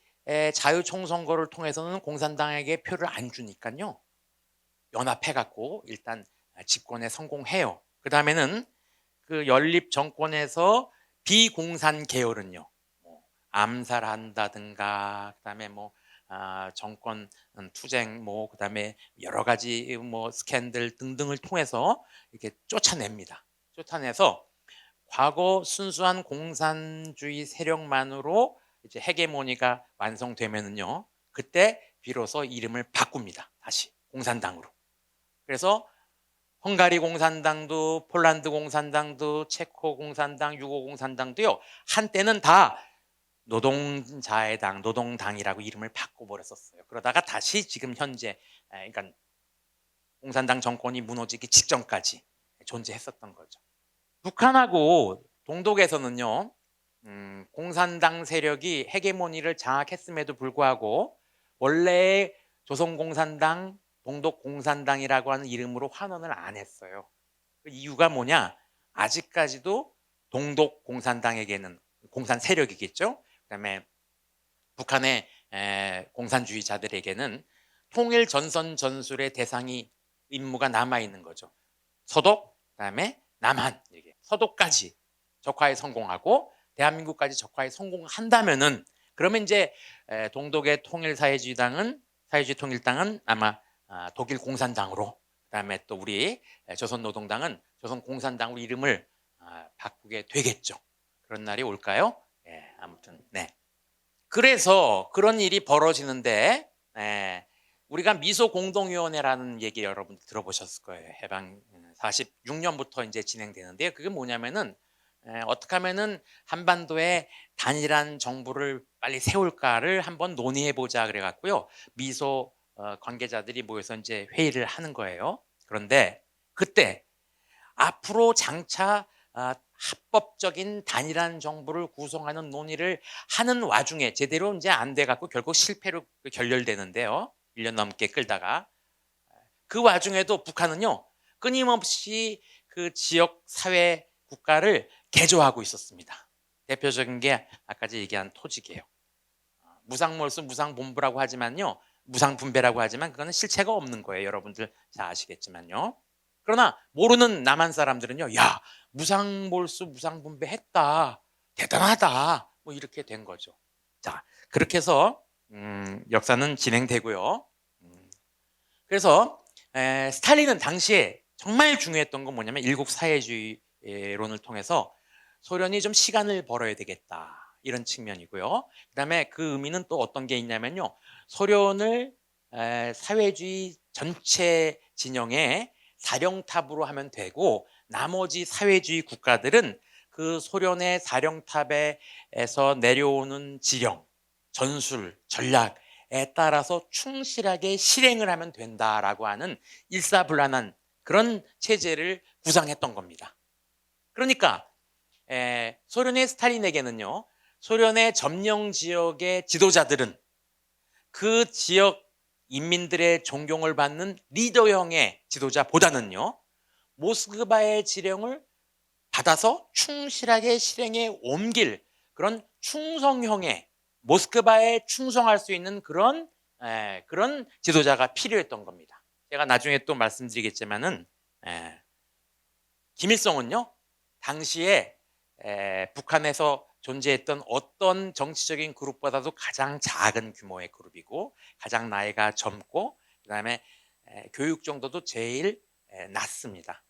자유총선거를 통해서는 공산당에게 표를 안 주니까요. 연합해갖고 일단 집권에 성공해요. 그 다음에는 그 연립 정권에서 비공산 계열은요. 암살한다든가 그다음에 정권 투쟁 그다음에 여러 가지 스캔들 등등을 통해서 이렇게 쫓아냅니다. 쫓아내서 과거 순수한 공산주의 세력만으로 이제 헤게모니가 완성되면은요. 그때 비로소 이름을 바꿉니다. 다시 공산당으로. 그래서 헝가리 공산당도 폴란드 공산당도 체코 공산당, 유고 공산당도요. 한때는 다 노동자의 당, 노동당이라고 이름을 바꿔버렸었어요. 그러다가 다시 지금 현재 그러니까 공산당 정권이 무너지기 직전까지 존재했었던 거죠. 북한하고 동독에서는요. 공산당 세력이 헤게모니를 장악했음에도 불구하고 원래 조선공산당, 동독공산당이라고 하는 이름으로 환원을 안 했어요. 그 이유가 뭐냐? 아직까지도 동독공산당에게는 공산 세력이겠죠. 그다음에 북한의 공산주의자들에게는 통일 전선 전술의 대상이 임무가 남아 있는 거죠. 서독, 그다음에 남한, 이게 서독까지 적화에 성공하고 대한민국까지 적화에 성공한다면은 그러면 이제 동독의 사회주의 통일당은 아마 독일 공산당으로, 그다음에 또 우리 조선노동당은 조선공산당으로 이름을 바꾸게 되겠죠. 그런 날이 올까요? 아무튼 네. 그래서 그런 일이 벌어지는데 우리가 미소공동위원회라는 얘기 여러분 들어보셨을 거예요. 해방 46년부터 이제 진행되는데요. 그게 뭐냐면은 어떻게 하면은 한반도에 단일한 정부를 빨리 세울까를 한번 논의해 보자 그래갖고요. 미소 관계자들이 모여서 이제 회의를 하는 거예요. 그런데 그때 앞으로 장차 합법적인 단일한 정부를 구성하는 논의를 하는 와중에 제대로 이제 안 돼 갖고 결국 실패로 결렬되는데요. 1년 넘게 끌다가 그 와중에도 북한은요 끊임없이 그 지역 사회 국가를 개조하고 있었습니다. 대표적인 게 아까 얘기한 토직이에요. 무상몰수 무상본부라고 하지만요, 무상분배라고 하지만 그거는 실체가 없는 거예요. 여러분들 잘 아시겠지만요. 그러나 모르는 남한 사람들은요, 야, 무상몰수 무상분배 했다, 대단하다, 뭐 이렇게 된 거죠. 자, 그렇게 해서 역사는 진행되고요. 그래서 스탈린은 당시에 정말 중요했던 건 뭐냐면 일국 사회주의론을 통해서 소련이 좀 시간을 벌어야 되겠다, 이런 측면이고요. 그다음에 그 의미는 또 어떤 게 있냐면요, 소련을 사회주의 전체 진영의 사령탑으로 하면 되고, 나머지 사회주의 국가들은 그 소련의 사령탑에서 내려오는 지령, 전술, 전략에 따라서 충실하게 실행을 하면 된다라고 하는 일사불란한 그런 체제를 구상했던 겁니다. 그러니까 소련의 스탈린에게는요, 소련의 점령 지역의 지도자들은 그 지역 인민들의 존경을 받는 리더형의 지도자보다는요, 모스크바의 지령을 받아서 충실하게 실행에 옮길 그런 충성형의, 모스크바에 충성할 수 있는 그런 지도자가 필요했던 겁니다. 제가 나중에 또 말씀드리겠지만은 김일성은요 당시에 북한에서 존재했던 어떤 정치적인 그룹보다도 가장 작은 규모의 그룹이고, 가장 나이가 젊고, 그다음에 교육 정도도 제일 낮습니다.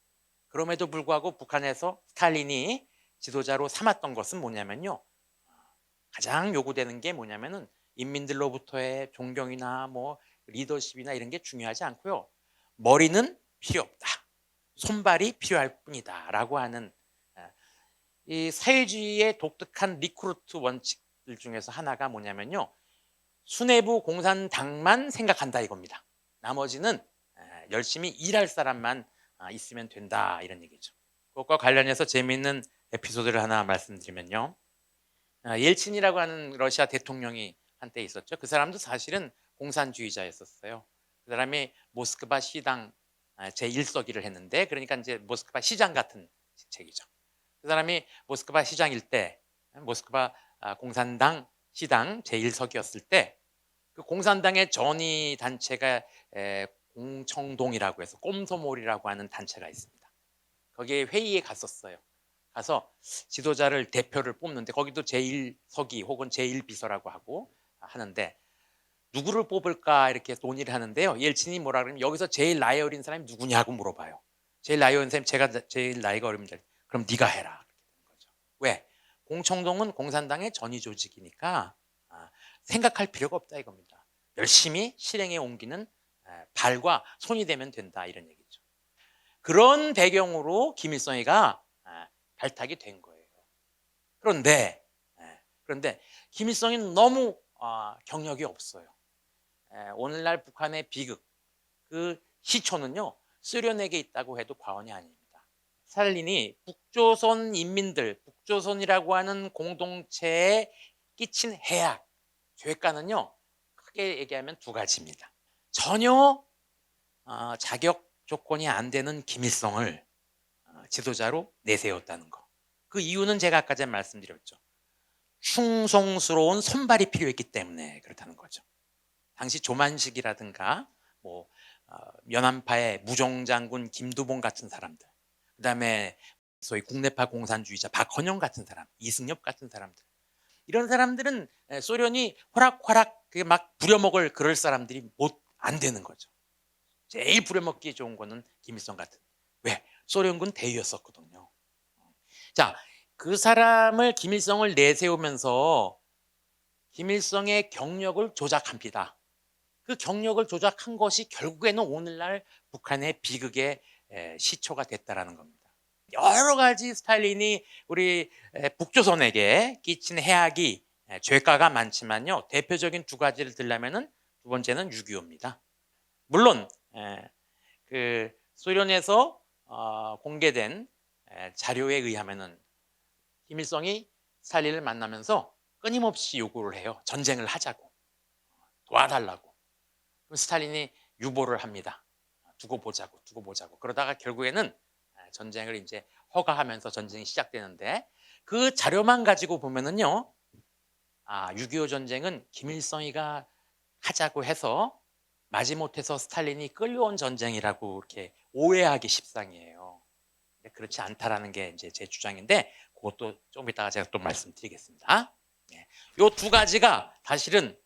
그럼에도 불구하고 북한에서 스탈린이 지도자로 삼았던 것은 뭐냐면요, 가장 요구되는 게 뭐냐면은 인민들로부터의 존경이나 뭐 리더십이나 이런 게 중요하지 않고요, 머리는 필요 없다, 손발이 필요할 뿐이다 라고 하는 이 사회주의의 독특한 리크루트 원칙들 중에서 하나가 뭐냐면요, 수뇌부 공산당만 생각한다 이겁니다. 나머지는 열심히 일할 사람만 있으면 된다, 이런 얘기죠. 그것과 관련해서 재미있는 에피소드를 하나 말씀드리면요, 옐친이라고 하는 러시아 대통령이 한때 있었죠. 그 사람도 사실은 공산주의자였었어요. 그 사람이 모스크바 시당 제1서기를 했는데, 그러니까 이제 모스크바 시장 같은 직책이죠. 그 사람이 모스크바 시장일 때, 모스크바 공산당 시당 제1서기였을 때, 그 공산당의 전위 단체가 공청동이라고 해서 꼼소몰이라고 하는 단체가 있습니다. 거기에 회의에 갔었어요. 가서 지도자를, 대표를 뽑는데, 거기도 제1서기 혹은 제1비서라고 하고 하는데, 누구를 뽑을까 이렇게 논의를 하는데요, 옐친이 뭐라 그러면 여기서 제일 나이 어린 사람이 누구냐고 물어봐요. 제일 나이 어린 사람이 제가 제일 나이가 어립니다. 그럼 네가 해라, 그렇게 되는 거죠. 왜? 공청동은 공산당의 전위 조직이니까 생각할 필요가 없다 이겁니다. 열심히 실행에 옮기는 발과 손이 되면 된다, 이런 얘기죠. 그런 배경으로 김일성이가 발탁이 된 거예요. 그런데 김일성이 너무 경력이 없어요. 오늘날 북한의 비극, 그 시초는요 소련에게 있다고 해도 과언이 아닙니다. 스탈린이 북조선 인민들, 북조선이라고 하는 공동체에 끼친 해악, 죄가는요 크게 얘기하면 두 가지입니다. 전혀 자격 조건이 안 되는 김일성을 지도자로 내세웠다는 거. 그 이유는 제가 아까 전에 말씀드렸죠. 충성스러운 손발이 필요했기 때문에 그렇다는 거죠. 당시 조만식이라든가 뭐 연안파의 무정장군 김두봉 같은 사람들, 그다음에 소위 국내파 공산주의자 박헌영 같은 사람, 이승엽 같은 사람들, 이런 사람들은 소련이 호락호락 막 부려먹을 그럴 사람들이 안 되는 거죠. 제일 부려먹기 좋은 거는 김일성 같은. 왜? 소련군 대위였었거든요. 자, 그 사람을, 김일성을 내세우면서 김일성의 경력을 조작합니다. 그 경력을 조작한 것이 결국에는 오늘날 북한의 비극의 시초가 됐다라는 겁니다. 여러 가지 스탈린이 우리 북조선에게 끼친 해악이, 죄가가 많지만요, 대표적인 두 가지를 들려면은 두 번째는 6.25입니다. 물론 그 소련에서 공개된 자료에 의하면은 김일성이 스탈린을 만나면서 끊임없이 요구를 해요. 전쟁을 하자고, 도와달라고. 그럼 스탈린이 유보를 합니다. 두고 보자고, 두고 보자고. 그러다가 결국에는 전쟁을 이제 허가하면서 전쟁이 시작되는데, 그 자료만 가지고 보면은요, 6.25 전쟁은 김일성이가 하자고 해서 마지못해서 스탈린이 끌려온 전쟁이라고 이렇게 오해하기 십상이에요. 근데 그렇지 않다라는 게 이제 제 주장인데, 그것도 좀 이따가 제가 또 말씀드리겠습니다. 이 두 가지가 사실은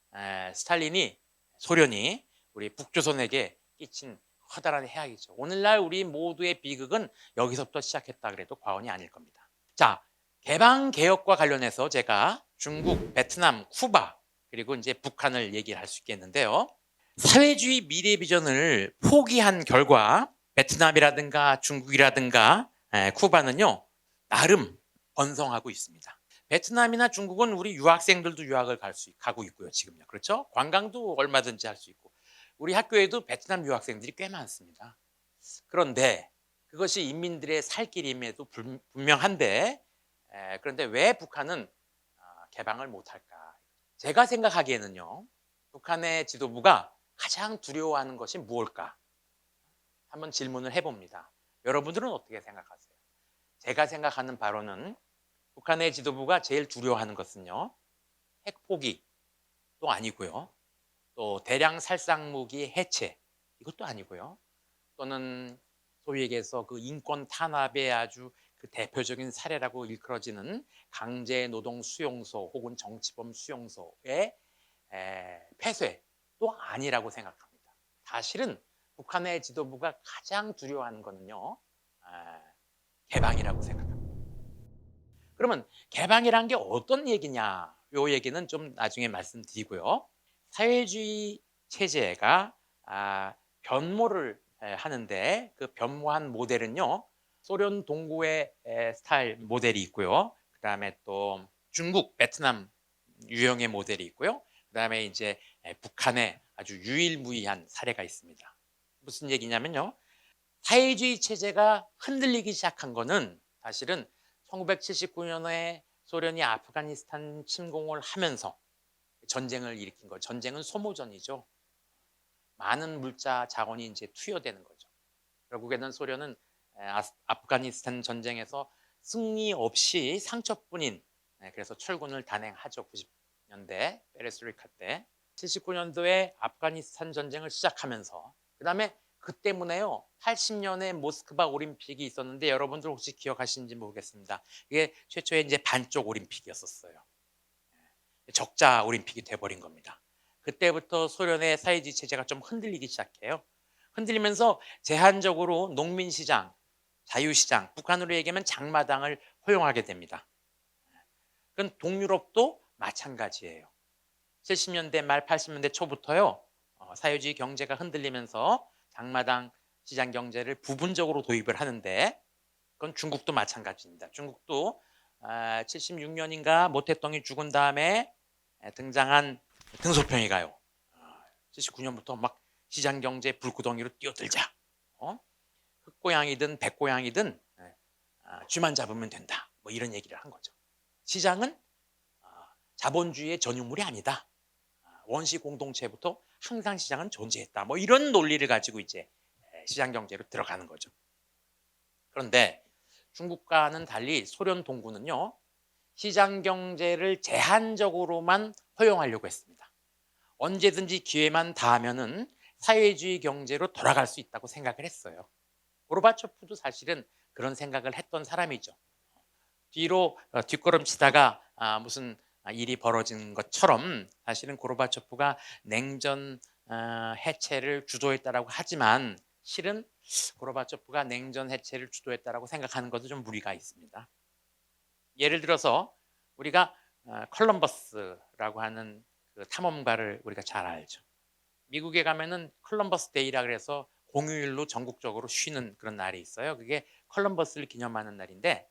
스탈린이, 소련이 우리 북조선에게 끼친 커다란 해악이죠. 오늘날 우리 모두의 비극은 여기서부터 시작했다 그래도 과언이 아닐 겁니다. 자, 개방 개혁과 관련해서 제가 중국, 베트남, 쿠바 그리고 이제 북한을 얘기를 할 수 있겠는데요. 사회주의 미래 비전을 포기한 결과 베트남이라든가 중국이라든가 쿠바는요, 나름 번성하고 있습니다. 베트남이나 중국은 우리 유학생들도 유학을 가고 있고요, 지금요. 그렇죠? 관광도 얼마든지 할 수 있고. 우리 학교에도 베트남 유학생들이 꽤 많습니다. 그런데 그것이 인민들의 살 길임에도 분명한데, 그런데 왜 북한은 개방을 못할까? 제가 생각하기에는요, 북한의 지도부가 가장 두려워하는 것이 무엇일까? 한번 질문을 해봅니다. 여러분들은 어떻게 생각하세요? 제가 생각하는 바로는 북한의 지도부가 제일 두려워하는 것은요, 핵포기도 아니고요, 또 대량 살상무기 해체, 이것도 아니고요, 또는 소위 얘기해서 그 인권 탄압의 아주 그 대표적인 사례라고 일컬어지는 강제 노동 수용소 혹은 정치범 수용소의 폐쇄도 아니라고 생각합니다. 사실은 북한의 지도부가 가장 두려워하는 것은요, 개방이라고 생각합니다. 그러면 개방이란 게 어떤 얘기냐? 요 얘기는 좀 나중에 말씀드리고요. 사회주의 체제가 변모를 하는데, 그 변모한 모델은요, 소련 동구의 스타일 모델이 있고요. 그다음에 또 중국, 베트남 유형의 모델이 있고요. 그다음에 이제 북한의 아주 유일무이한 사례가 있습니다. 무슨 얘기냐면요, 사회주의 체제가 흔들리기 시작한 거는 사실은 1979년에 소련이 아프가니스탄 침공을 하면서 전쟁을 일으킨 거죠. 전쟁은 소모전이죠. 많은 물자 자원이 이제 투여되는 거죠. 결국에는 소련은 아프가니스탄 전쟁에서 승리 없이 상처뿐인, 그래서 철군을 단행하죠. 90년대 페레스트로이카 때. 79년도에 아프가니스탄 전쟁을 시작하면서, 그 다음에 그 때문에요, 80년에 모스크바 올림픽이 있었는데 여러분들 혹시 기억하시는지 모르겠습니다. 이게 최초의 이제 반쪽 올림픽이었었어요. 적자 올림픽이 돼버린 겁니다. 그때부터 소련의 사회주의 체제가 좀 흔들리기 시작해요. 흔들리면서 제한적으로 농민시장, 자유시장, 북한으로 얘기하면 장마당을 허용하게 됩니다. 그건 동유럽도 마찬가지예요. 70년대 말 80년대 초부터요, 사회주의 경제가 흔들리면서 장마당 시장 경제를 부분적으로 도입을 하는데, 그건 중국도 마찬가지입니다. 중국도 76년인가 모태똥이 죽은 다음에 등장한 등소평이가요, 79년부터 막 시장 경제 불구덩이로 뛰어들자. 흑고양이든 백고양이든 쥐만 잡으면 된다. 뭐 이런 얘기를 한 거죠. 시장은 자본주의의 전유물이 아니다. 원시 공동체부터 항상 시장은 존재했다. 뭐 이런 논리를 가지고 이제 시장 경제로 들어가는 거죠. 그런데 중국과는 달리 소련 동구는요, 시장 경제를 제한적으로만 허용하려고 했습니다. 언제든지 기회만 닿으면은 사회주의 경제로 돌아갈 수 있다고 생각을 했어요. 고르바초프도 사실은 그런 생각을 했던 사람이죠. 뒤로 뒷걸음치다가 무슨 일이 벌어진 것처럼, 사실은 고르바초프가 냉전 해체를 주도했다라고 하지만, 실은 고르바초프가 냉전 해체를 주도했다라고 생각하는 것도 좀 무리가 있습니다. 예를 들어서 우리가 컬럼버스라고 하는 그 탐험가를 우리가 잘 알죠. 미국에 가면은 컬럼버스 데이라 그래서 공휴일로 전국적으로 쉬는 그런 날이 있어요. 그게 컬럼버스를 기념하는 날인데,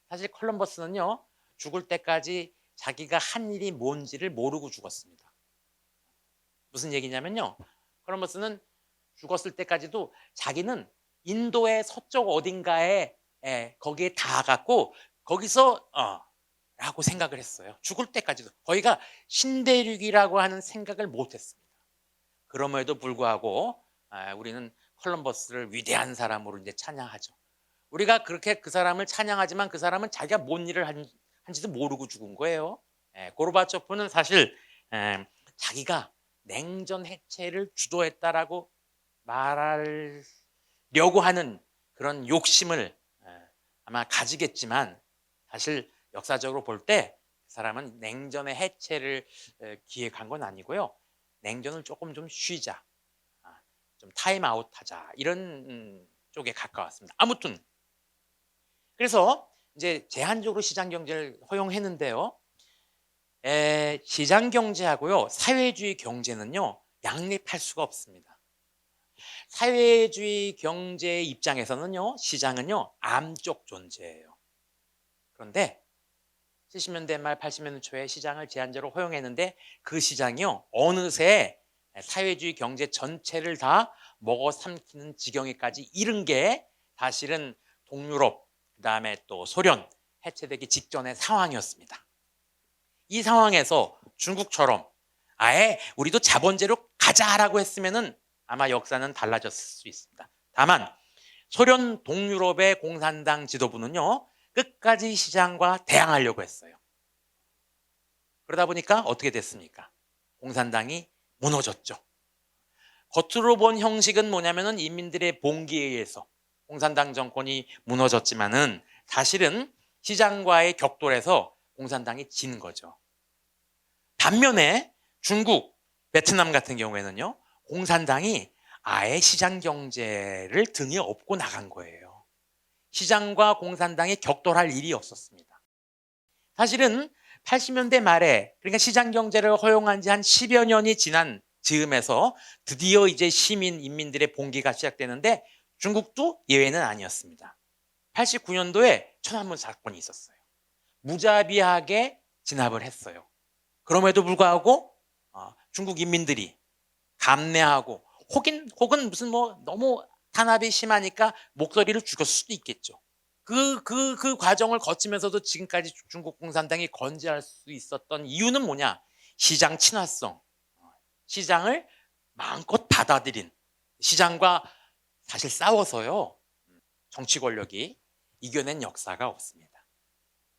사실 컬럼버스는요, 죽을 때까지 자기가 한 일이 뭔지를 모르고 죽었습니다. 무슨 얘기냐면요, 컬럼버스는 죽었을 때까지도 자기는 인도의 서쪽 어딘가에 거기에 닿아갖고 거기서 라고 생각을 했어요. 죽을 때까지도 거기가 신대륙이라고 하는 생각을 못했습니다. 그럼에도 불구하고 우리는 콜럼버스를 위대한 사람으로 이제 찬양하죠. 우리가 그렇게 그 사람을 찬양하지만 그 사람은 자기가 뭔 일을 한지도 모르고 죽은 거예요. 고르바초프는 사실 자기가 냉전 해체를 주도했다라고 말하려고 하는 그런 욕심을 아마 가지겠지만 사실 역사적으로 볼 때 그 사람은 냉전의 해체를 기획한 건 아니고요. 냉전을 조금 좀 쉬자, 좀 타임아웃 하자 이런 쪽에 가까웠습니다. 아무튼 그래서 이제 제한적으로 시장 경제를 허용했는데요. 시장 경제하고요 사회주의 경제는요 양립할 수가 없습니다. 사회주의 경제의 입장에서는요 시장은요 암적 존재예요. 그런데 70년대 말 80년대 초에 시장을 제한적으로 허용했는데 그 시장이요 어느새 사회주의 경제 전체를 다 먹어 삼키는 지경에까지 이른 게 사실은 동유럽 그다음에 또 소련 해체되기 직전의 상황이었습니다. 이 상황에서 중국처럼 아예 우리도 자본제로 가자라고 했으면은 아마 역사는 달라졌을 수 있습니다. 다만 소련 동유럽의 공산당 지도부는요 끝까지 시장과 대항하려고 했어요. 그러다 보니까 어떻게 됐습니까? 공산당이 무너졌죠. 겉으로 본 형식은 뭐냐면은 인민들의 봉기에 의해서 공산당 정권이 무너졌지만은 사실은 시장과의 격돌에서 공산당이 진 거죠. 반면에 중국, 베트남 같은 경우에는요 공산당이 아예 시장 경제를 등에 업고 나간 거예요. 시장과 공산당이 격돌할 일이 없었습니다. 사실은 80년대 말에 그러니까 시장 경제를 허용한 지 한 10여 년이 지난 즈음에서 드디어 이제 시민, 인민들의 봉기가 시작되는데 중국도 예외는 아니었습니다. 89년도에 천안문 사건이 있었어요. 무자비하게 진압을 했어요. 그럼에도 불구하고 중국 인민들이 감내하고 혹은 무슨 뭐 너무 탄압이 심하니까 목소리를 죽였을 수도 있겠죠. 그 과정을 거치면서도 지금까지 중국 공산당이 건재할 수 있었던 이유는 뭐냐? 시장 친화성, 시장을 마음껏 받아들인 시장과 사실 싸워서요 정치 권력이 이겨낸 역사가 없습니다.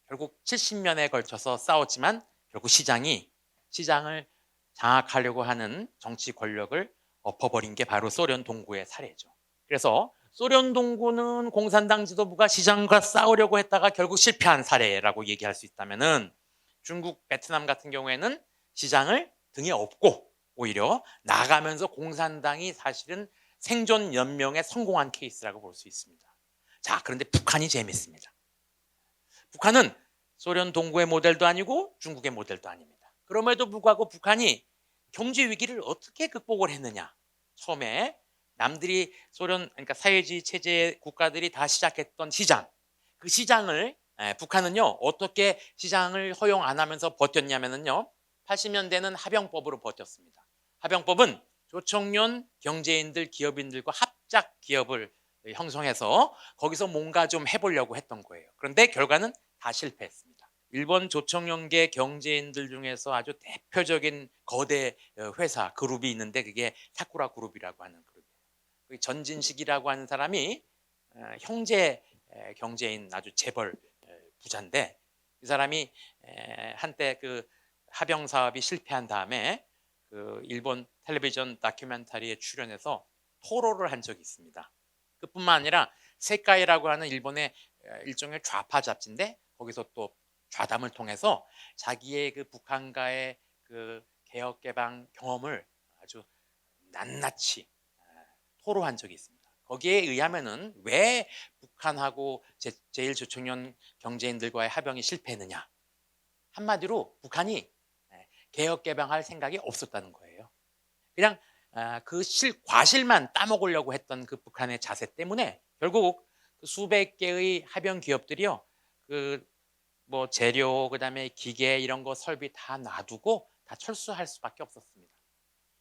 결국 70년에 걸쳐서 싸웠지만 결국 시장을 장악하려고 하는 정치 권력을 엎어버린 게 바로 소련 동구의 사례죠. 그래서 소련 동구는 공산당 지도부가 시장과 싸우려고 했다가 결국 실패한 사례라고 얘기할 수 있다면은 중국, 베트남 같은 경우에는 시장을 등에 업고 오히려 나가면서 공산당이 사실은 생존 연명에 성공한 케이스라고 볼 수 있습니다. 자, 그런데 북한이 재밌습니다. 북한은 소련 동구의 모델도 아니고 중국의 모델도 아닙니다. 그럼에도 불구하고 북한이 경제 위기를 어떻게 극복을 했느냐? 처음에 남들이 소련 그러니까 사회주의 체제 국가들이 다 시작했던 시장, 그 시장을 북한은요 어떻게 시장을 허용 안 하면서 버텼냐면요 80년대는 하병법으로 버텼습니다. 하병법은 조청년 경제인들 기업인들과 합작 기업을 형성해서 거기서 뭔가 좀 해보려고 했던 거예요. 그런데 결과는 다 실패했습니다. 일본 조청년계 경제인들 중에서 아주 대표적인 거대 회사 그룹이 있는데 그게 사쿠라 그룹이라고 하는 그룹이에요. 전진식이라고 하는 사람이 형제 경제인 아주 재벌 부자인데 이 사람이 한때 그 하병 사업이 실패한 다음에 그 일본 텔레비전 다큐멘터리에 출연해서 토로를 한 적이 있습니다. 그뿐만 아니라 세카이라고 하는 일본의 일종의 좌파 잡지인데 거기서 또 좌담을 통해서 자기의 그 북한과의 그 개혁 개방 경험을 아주 낱낱이 토로한 적이 있습니다. 거기에 의하면은 왜 북한하고 제1조청년 경제인들과의 합병이 실패했느냐? 한마디로 북한이 개혁 개방할 생각이 없었다는 거예요. 그냥 과실만 따먹으려고 했던 그 북한의 자세 때문에 결국 그 수백 개의 합병 기업들이요, 그 뭐 재료 그다음에 기계 이런 거 설비 다 놔두고 다 철수할 수밖에 없었습니다.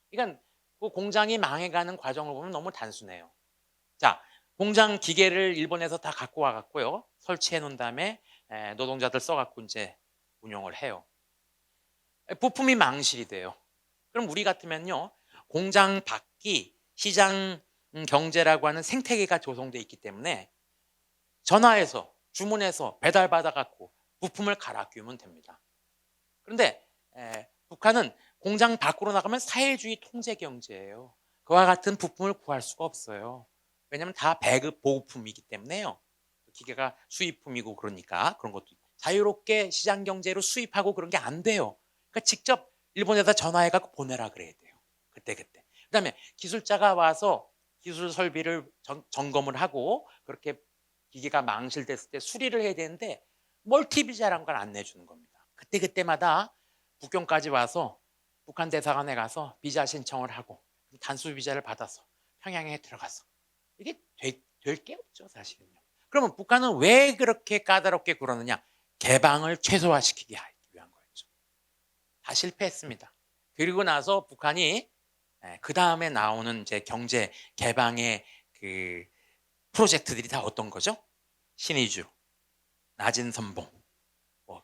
그러니까 그 공장이 망해가는 과정을 보면 너무 단순해요. 자, 공장 기계를 일본에서 다 갖고 와 갖고요. 설치해 놓은 다음에 노동자들 써 갖고 인제 운영을 해요. 부품이 망실이 돼요. 그럼 우리 같으면요. 공장 밖이 시장 경제라고 하는 생태계가 조성돼 있기 때문에 전화해서 주문해서 배달받아 갖고 부품을 갈아 끼우면 됩니다. 그런데 북한은 공장 밖으로 나가면 사회주의 통제 경제예요. 그와 같은 부품을 구할 수가 없어요. 왜냐하면 다 배급 보급품이기 때문에요. 기계가 수입품이고 그러니까 그런 것도 있고. 자유롭게 시장 경제로 수입하고 그런 게 안 돼요. 그러니까 직접 일본에다 전화해 갖고 보내라 그래야 돼요. 그때. 그다음에 기술자가 와서 기술 설비를 점검을 하고 그렇게 기계가 망실됐을 때 수리를 해야 되는데 멀티비자라는 걸 안 내주는 겁니다. 그때마다 북경까지 와서 북한 대사관에 가서 비자 신청을 하고 단수 비자를 받아서 평양에 들어가서 이게 될 게 없죠 사실은요. 그러면 북한은 왜 그렇게 까다롭게 그러느냐? 개방을 최소화시키기 위한 거였죠. 다 실패했습니다. 그리고 나서 북한이 그 다음에 나오는 이제 경제 개방의 그 프로젝트들이 다 어떤 거죠? 신의주, 낮은 선봉,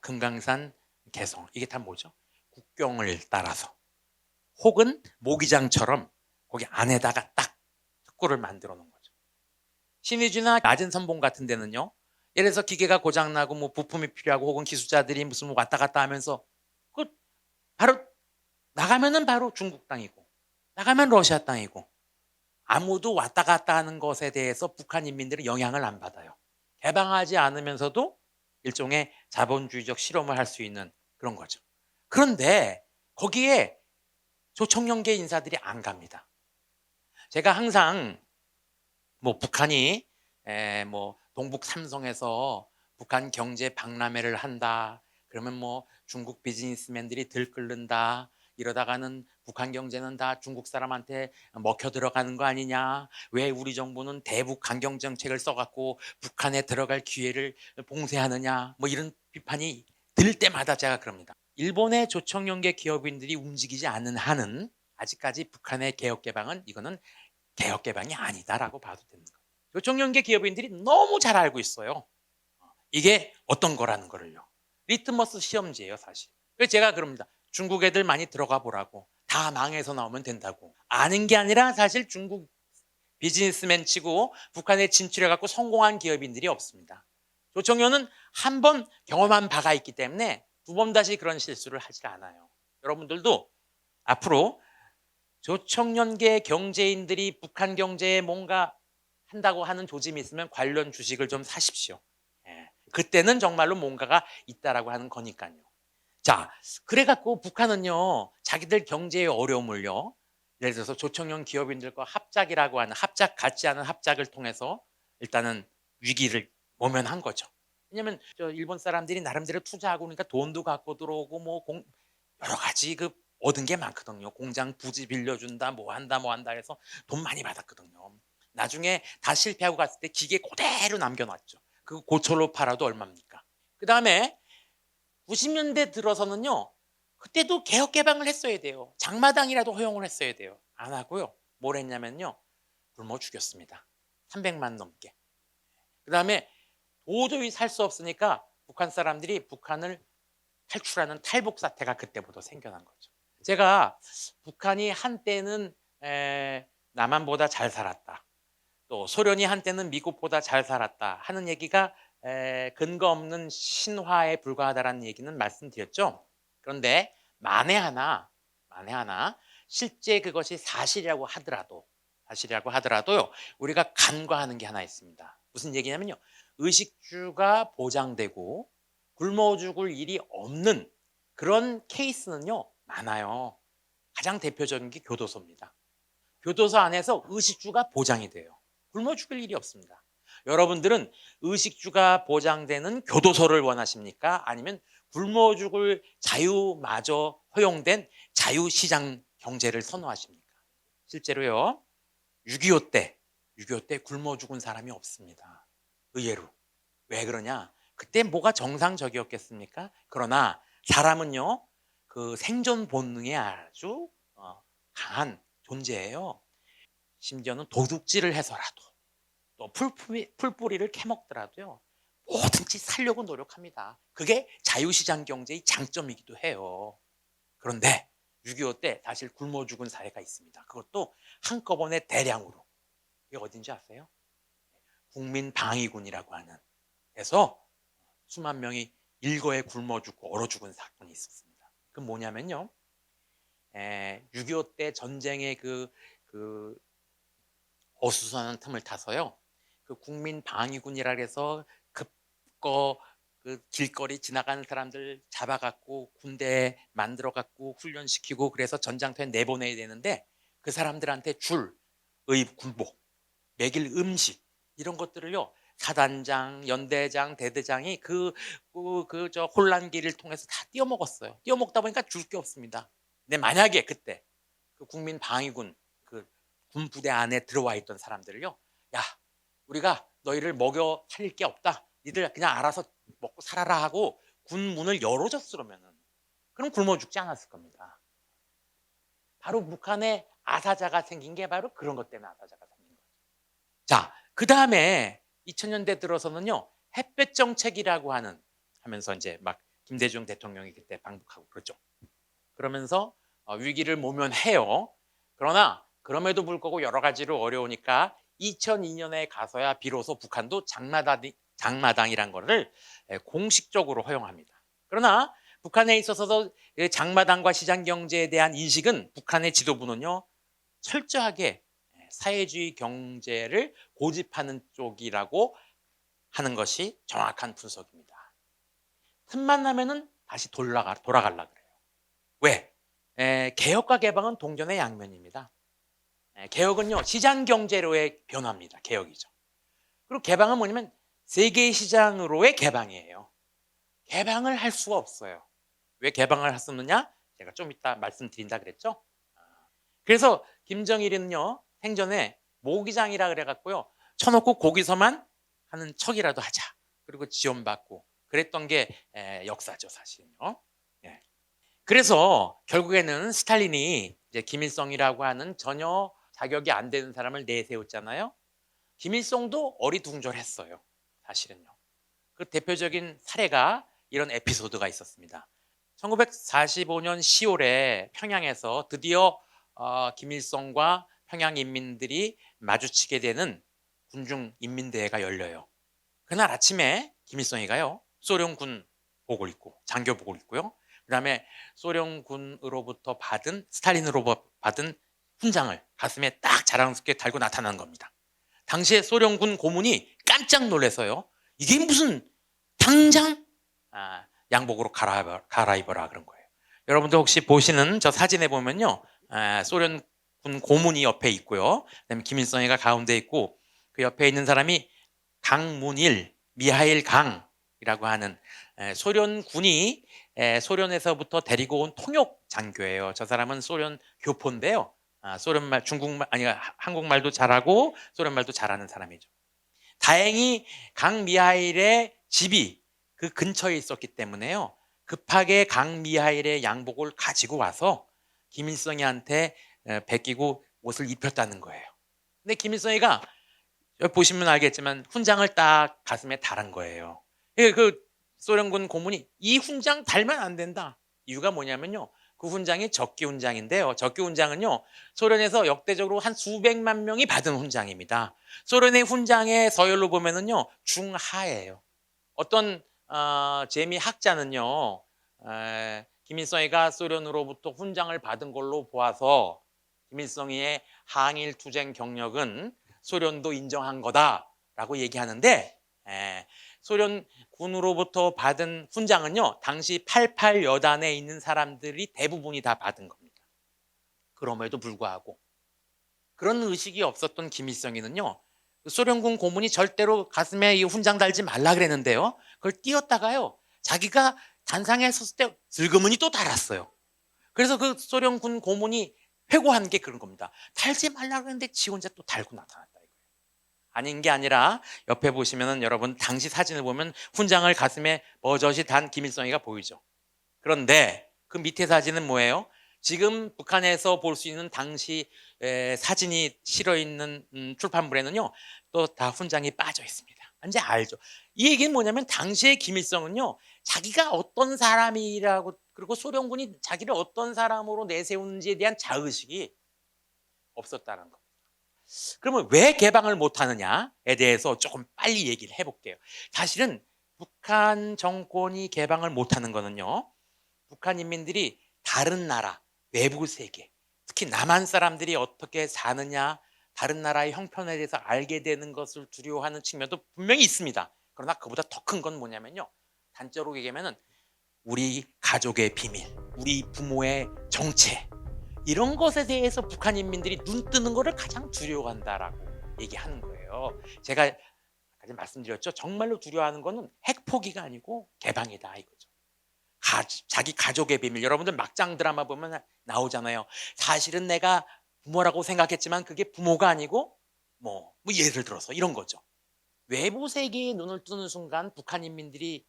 금강산 개성 이게 다 뭐죠? 국경을 따라서 혹은 모기장처럼 거기 안에다가 딱 특구를 만들어 놓은 거죠. 신의주나 낮은 선봉 같은 데는요. 예를 들어서 기계가 고장나고 뭐 부품이 필요하고 혹은 기술자들이 무슨 왔다 갔다 하면서 그 바로 나가면은 바로 중국 땅이고 나가면 러시아 땅이고 아무도 왔다 갔다 하는 것에 대해서 북한 인민들은 영향을 안 받아요. 개방하지 않으면서도 일종의 자본주의적 실험을 할 수 있는 그런 거죠. 그런데 거기에 조총련계 인사들이 안 갑니다. 제가 항상 뭐 북한이 뭐 동북 삼성에서 북한 경제 박람회를 한다. 그러면 뭐 중국 비즈니스맨들이 들끓는다. 이러다가는 북한 경제는 다 중국 사람한테 먹혀 들어가는 거 아니냐? 왜 우리 정부는 대북 강경 정책을 써갖고 북한에 들어갈 기회를 봉쇄하느냐? 뭐 이런 비판이 들 때마다 제가 그럽니다. 일본의 조총련계 기업인들이 움직이지 않는 한은 아직까지 북한의 개혁 개방은 이거는 개혁 개방이 아니다라고 봐도 되는 거예요. 조총련계 기업인들이 너무 잘 알고 있어요. 이게 어떤 거라는 거를요. 리트머스 시험지예요, 사실. 그래서 제가 그럽니다. 중국 애들 많이 들어가 보라고. 다 망해서 나오면 된다고. 아는 게 아니라 사실 중국 비즈니스맨 치고 북한에 진출해 갖고 성공한 기업인들이 없습니다. 조총련은 한 번 경험한 바가 있기 때문에 두 번 다시 그런 실수를 하지 않아요. 여러분들도 앞으로 조총련계 경제인들이 북한 경제에 뭔가 한다고 하는 조짐이 있으면 관련 주식을 좀 사십시오. 그때는 정말로 뭔가가 있다라고 하는 거니까요. 자, 그래갖고 북한은요, 자기들 경제의 어려움을요, 예를 들어서 조총련 기업인들과 합작이라고 하는 합작 같지 않은 합작을 통해서 일단은 위기를 모면한 거죠. 왜냐하면 일본 사람들이 나름대로 투자하고 그러니까 돈도 갖고 들어오고 뭐 여러 가지 그 얻은 게 많거든요. 공장 부지 빌려준다, 뭐 한다 해서 돈 많이 받았거든요. 나중에 다 실패하고 갔을 때 기계 그대로 남겨놨죠. 그 고철로 팔아도 얼마입니까? 그 다음에 90년대 들어서는요. 그때도 개혁 개방을 했어야 돼요. 장마당이라도 허용을 했어야 돼요. 안 하고요. 뭘 했냐면요. 굶어 죽였습니다. 300만 넘게. 그 다음에 도저히 살 수 없으니까 북한 사람들이 북한을 탈출하는 탈북 사태가 그때부터 생겨난 거죠. 제가 북한이 한때는 남한보다 잘 살았다. 또 소련이 한때는 미국보다 잘 살았다 하는 얘기가 근거 없는 신화에 불과하다라는 얘기는 말씀드렸죠. 그런데 만에 하나 실제 그것이 사실이라고 하더라도요. 우리가 간과하는 게 하나 있습니다. 무슨 얘기냐면요. 의식주가 보장되고 굶어 죽을 일이 없는 그런 케이스는요. 많아요. 가장 대표적인 게 교도소입니다. 교도소 안에서 의식주가 보장이 돼요. 굶어 죽을 일이 없습니다. 여러분들은 의식주가 보장되는 교도소를 원하십니까? 아니면 굶어 죽을 자유마저 허용된 자유시장 경제를 선호하십니까? 실제로요. 6.25때 굶어 죽은 사람이 없습니다. 의외로. 왜 그러냐? 그때 뭐가 정상적이었겠습니까? 그러나 사람은요. 그 생존 본능에 아주 강한 존재예요. 심지어는 도둑질을 해서라도 또 풀뿌리를 캐먹더라도요. 뭐든지 살려고 노력합니다. 그게 자유시장 경제의 장점이기도 해요. 그런데 6.25 때 사실 굶어 죽은 사례가 있습니다. 그것도 한꺼번에 대량으로. 이게 어딘지 아세요? 국민방위군이라고 하는 데서 수만 명이 일거에 굶어 죽고 얼어 죽은 사건이 있었습니다. 그 뭐냐면요. 6.25 때 전쟁의 그 어수선한 틈을 타서요. 그 국민방위군이라 해서 급거 그 길거리 지나가는 사람들 잡아갖고 군대에 만들어갖고 훈련시키고 그래서 전장터에 내보내야 되는데 그 사람들한테 줄, 군복, 먹일 음식 이런 것들을요. 사단장, 연대장, 대대장이 저 혼란기를 통해서 다 띄어먹었어요. 띄어먹다 보니까 줄 게 없습니다. 근데 만약에 그때 그 국민방위군 그 군부대 안에 들어와 있던 사람들을요. 야, 우리가 너희를 먹여 살릴 게 없다. 니들 그냥 알아서 먹고 살아라 하고 군 문을 열어줬으면은 그럼 굶어 죽지 않았을 겁니다. 바로 북한에 아사자가 생긴 게 바로 그런 것 때문에 아사자가 생긴 거죠. 자, 그 다음에 2000년대 들어서는요. 햇볕 정책이라고 하면서 이제 막 김대중 대통령이 그때 방북하고 그러죠. 그러면서 위기를 모면해요. 그러나 그럼에도 불구하고 여러 가지로 어려우니까 2002년에 가서야 비로소 북한도 장마당이란 거를 공식적으로 허용합니다. 그러나 북한에 있어서도 장마당과 시장 경제에 대한 인식은 북한의 지도부는요. 철저하게 사회주의 경제를 고집하는 쪽이라고 하는 것이 정확한 분석입니다. 틈만 나면은 다시 돌아가려고 그래요. 왜? 개혁과 개방은 동전의 양면입니다. 개혁은요 시장 경제로의 변화입니다. 개혁이죠. 그리고 개방은 뭐냐면 세계 시장으로의 개방이에요. 개방을 할 수가 없어요. 왜 개방을 할 수 없느냐? 제가 좀 이따 말씀드린다 그랬죠. 그래서 김정일은요 생전에 모기장이라 그래갖고요 쳐놓고 거기서만 하는 척이라도 하자. 그리고 지원받고 그랬던 게 역사죠 사실은요. 예. 그래서 결국에는 스탈린이 이제 김일성이라고 하는 전혀 자격이 안 되는 사람을 내세웠잖아요. 김일성도 어리둥절했어요. 사실은요. 그 대표적인 사례가 이런 에피소드가 있었습니다. 1945년 10월에 평양에서 드디어 김일성과 평양 인민들이 마주치게 되는 군중 인민대회가 열려요. 그날 아침에 김일성이가요. 소련군 복을 입고 장교복을 입고요. 그다음에 소련군으로부터 스탈린으로부터 받은 훈장을 가슴에 딱 자랑스럽게 달고 나타난 겁니다. 당시에 소련군 고문이 깜짝 놀라서요. 이게 무슨 당장 양복으로 갈아입어라 그런 거예요. 여러분들 혹시 보시는 저 사진에 보면요. 소련군 고문이 옆에 있고요. 그다음에 김일성이가 가운데 있고 그 옆에 있는 사람이 강문일, 미하일 강이라고 하는 소련군이 소련에서부터 데리고 온 통역 장교예요. 저 사람은 소련 교포인데요. 소련말, 중국말, 아니 한국말도 잘하고 소련말도 잘하는 사람이죠. 다행히 강미하일의 집이 그 근처에 있었기 때문에요. 급하게 강미하일의 양복을 가지고 와서 김일성이한테 베끼고 옷을 입혔다는 거예요. 근데 김일성이가 여기 보시면 알겠지만 훈장을 딱 가슴에 달은 거예요. 그 소련군 고문이 이 훈장 달면 안 된다. 이유가 뭐냐면요. 그 훈장이 적기 훈장인데요. 적기 훈장은요. 소련에서 역대적으로 한 수백만 명이 받은 훈장입니다. 소련의 훈장의 서열로 보면은요. 중하예요. 어떤 재미 학자는요. 김일성이가 소련으로부터 훈장을 받은 걸로 보아서 김일성이의 항일 투쟁 경력은 소련도 인정한 거다라고 얘기하는데 소련군으로부터 받은 훈장은요. 당시 88 여단에 있는 사람들이 대부분이 다 받은 겁니다. 그럼에도 불구하고 그런 의식이 없었던 김일성이는요. 소련군 고문이 절대로 가슴에 이 훈장 달지 말라 그랬는데요. 그걸 띄었다가요. 자기가 단상에 섰을 때 슬그머니 또 달았어요. 그래서 그 소련군 고문이 회고한 게 그런 겁니다. 달지 말라 그랬는데 지 혼자 또 달고 나타났다. 아닌 게 아니라 옆에 보시면은 여러분 당시 사진을 보면 훈장을 가슴에 버젓이 단 김일성이가 보이죠. 그런데 그 밑에 사진은 뭐예요? 지금 북한에서 볼 수 있는 당시 사진이 실어 있는 출판물에는요. 또 다 훈장이 빠져 있습니다. 이제 알죠. 이 얘기는 뭐냐면 당시의 김일성은요, 자기가 어떤 사람이라고, 그리고 소련군이 자기를 어떤 사람으로 내세우는지에 대한 자의식이 없었다는 거. 그러면 왜 개방을 못하느냐에 대해서 조금 빨리 얘기를 해볼게요. 사실은 북한 정권이 개방을 못하는 거는요, 북한 인민들이 다른 나라, 외부 세계, 특히 남한 사람들이 어떻게 사느냐, 다른 나라의 형편에 대해서 알게 되는 것을 두려워하는 측면도 분명히 있습니다. 그러나 그보다 더 큰 건 뭐냐면요, 단적으로 얘기하면 우리 가족의 비밀, 우리 부모의 정체, 이런 것에 대해서 북한 인민들이 눈 뜨는 것을 가장 두려워한다라고 얘기하는 거예요. 제가 아까 말씀드렸죠. 정말로 두려워하는 거는 핵 포기가 아니고 개방이다 이거죠. 자기 가족의 비밀. 여러분들 막장 드라마 보면 나오잖아요. 사실은 내가 부모라고 생각했지만 그게 부모가 아니고 뭐 예를 들어서 이런 거죠. 외부 세계에 눈을 뜨는 순간 북한 인민들이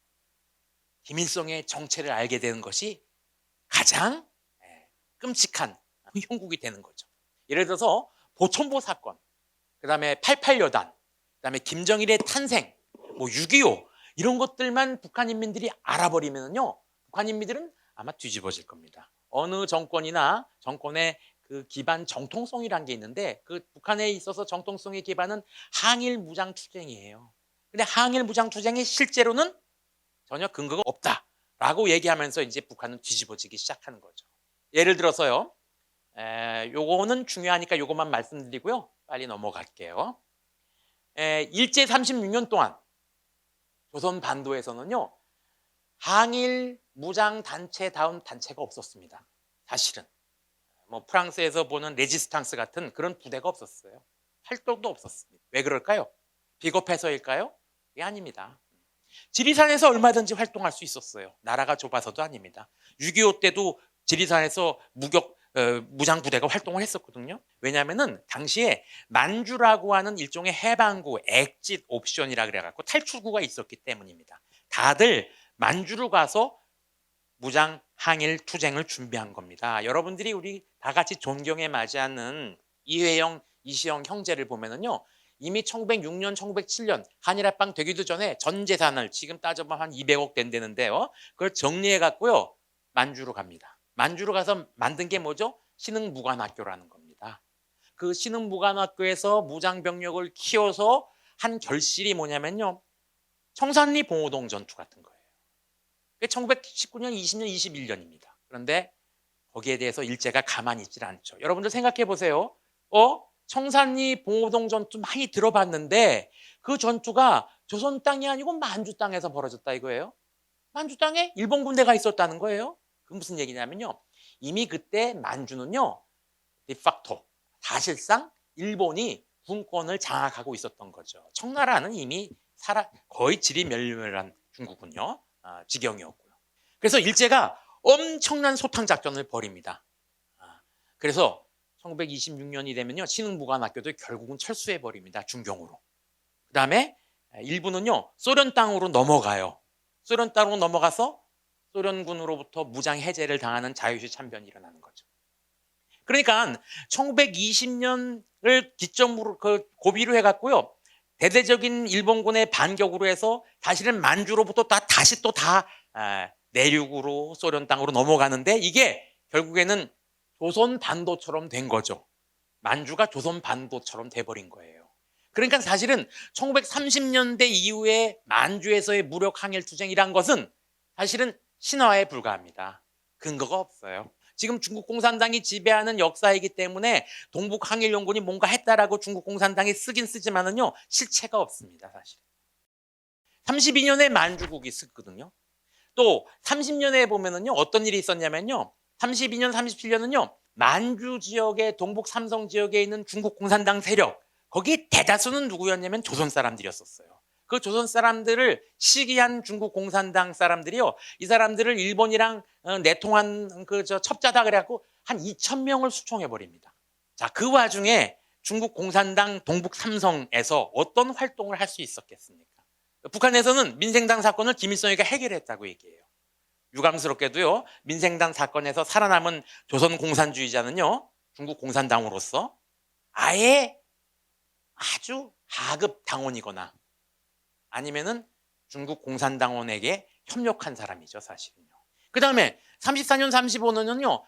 김일성의 정체를 알게 되는 것이 가장 끔찍한 형국이 되는 거죠. 예를 들어서 보천보 사건, 그다음에 88여단, 그다음에 김정일의 탄생, 뭐 6.25 이런 것들만 북한 인민들이 알아버리면요, 북한 인민들은 아마 뒤집어질 겁니다. 어느 정권이나 정권의 그 기반 정통성이라는 게 있는데, 그 북한에 있어서 정통성의 기반은 항일 무장 투쟁이에요. 근데 항일 무장 투쟁이 실제로는 전혀 근거가 없다라고 얘기하면서 이제 북한은 뒤집어지기 시작하는 거죠. 예를 들어서요, 요거는 중요하니까 요것만 말씀드리고요, 빨리 넘어갈게요. 일제 36년 동안 조선 반도에서는요, 항일 무장 단체다운 단체가 없었습니다. 사실은 뭐 프랑스에서 보는 레지스탕스 같은 그런 부대가 없었어요. 활동도 없었습니다. 왜 그럴까요? 비겁해서일까요? 그게 아닙니다. 지리산에서 얼마든지 활동할 수 있었어요. 나라가 좁아서도 아닙니다. 6.25 때도 지리산에서 무장 부대가 활동을 했었거든요. 왜냐하면은 당시에 만주라고 하는 일종의 해방구, 엑짓 옵션이라 그래갖고 탈출구가 있었기 때문입니다. 다들 만주로 가서 무장 항일 투쟁을 준비한 겁니다. 여러분들이 우리 다 같이 존경에 맞이하는 이회영, 이시영 형제를 보면은요, 이미 1906년, 1907년 한일합방 되기도 전에 전 재산을 지금 따져보면 한 200억 된다는데요, 그걸 정리해 갖고요 만주로 갑니다. 만주로 가서 만든 게 뭐죠? 신흥무관학교라는 겁니다. 그 신흥무관학교에서 무장병력을 키워서 한 결실이 뭐냐면요, 청산리 봉오동 전투 같은 거예요. 1919년, 20년, 21년입니다. 그런데 거기에 대해서 일제가 가만히 있질 않죠. 여러분들 생각해 보세요. 청산리 봉오동 전투 많이 들어봤는데 그 전투가 조선 땅이 아니고 만주 땅에서 벌어졌다 이거예요. 만주 땅에 일본 군대가 있었다는 거예요. 그 무슨 얘기냐면요, 이미 그때 만주는요, 디facto 사실상 일본이 군권을 장악하고 있었던 거죠. 청나라는 이미 거의 지리멸렬한 중국군요, 지경이었고요. 그래서 일제가 엄청난 소탕 작전을 벌입니다. 그래서 1926년이 되면요, 신흥무관학교도 결국은 철수해 버립니다. 중경으로. 그다음에 일부는요 소련 땅으로 넘어가요. 소련 땅으로 넘어가서 소련군으로부터 무장 해제를 당하는 자유시 참변이 일어나는 거죠. 그러니까 1920년을 기점으로 고비로 해갖고요, 대대적인 일본군의 반격으로 해서 사실은 만주로부터 다시 또 다 내륙으로 소련 땅으로 넘어가는데, 이게 결국에는 조선 반도처럼 된 거죠. 만주가 조선 반도처럼 돼버린 거예요. 그러니까 사실은 1930년대 이후에 만주에서의 무력 항일 투쟁이란 것은 사실은 신화에 불과합니다. 근거가 없어요. 지금 중국 공산당이 지배하는 역사이기 때문에 동북 항일 연군이 뭔가 했다라고 중국 공산당이 쓰긴 쓰지만은요, 실체가 없습니다. 사실 32년에 만주국이 쓰거든요. 또 30년에 보면은요 어떤 일이 있었냐면요, 32년, 37년은요 만주 지역의 동북 삼성 지역에 있는 중국 공산당 세력, 거기 대다수는 누구였냐면 조선 사람들이었었어요. 그 조선 사람들을 시기한 중국 공산당 사람들이요, 이 사람들을 일본이랑 내통한 첩자다 그래갖고 한 2,000명을 수총해 버립니다. 자, 그 와중에 중국 공산당 동북 삼성에서 어떤 활동을 할 수 있었겠습니까? 북한에서는 민생당 사건을 김일성이가 해결했다고 얘기해요. 유감스럽게도요, 민생당 사건에서 살아남은 조선 공산주의자는요, 중국 공산당으로서 아예 아주 하급 당원이거나 아니면은 중국 공산당원에게 협력한 사람이죠, 사실은요. 그 다음에 34년, 35년은요,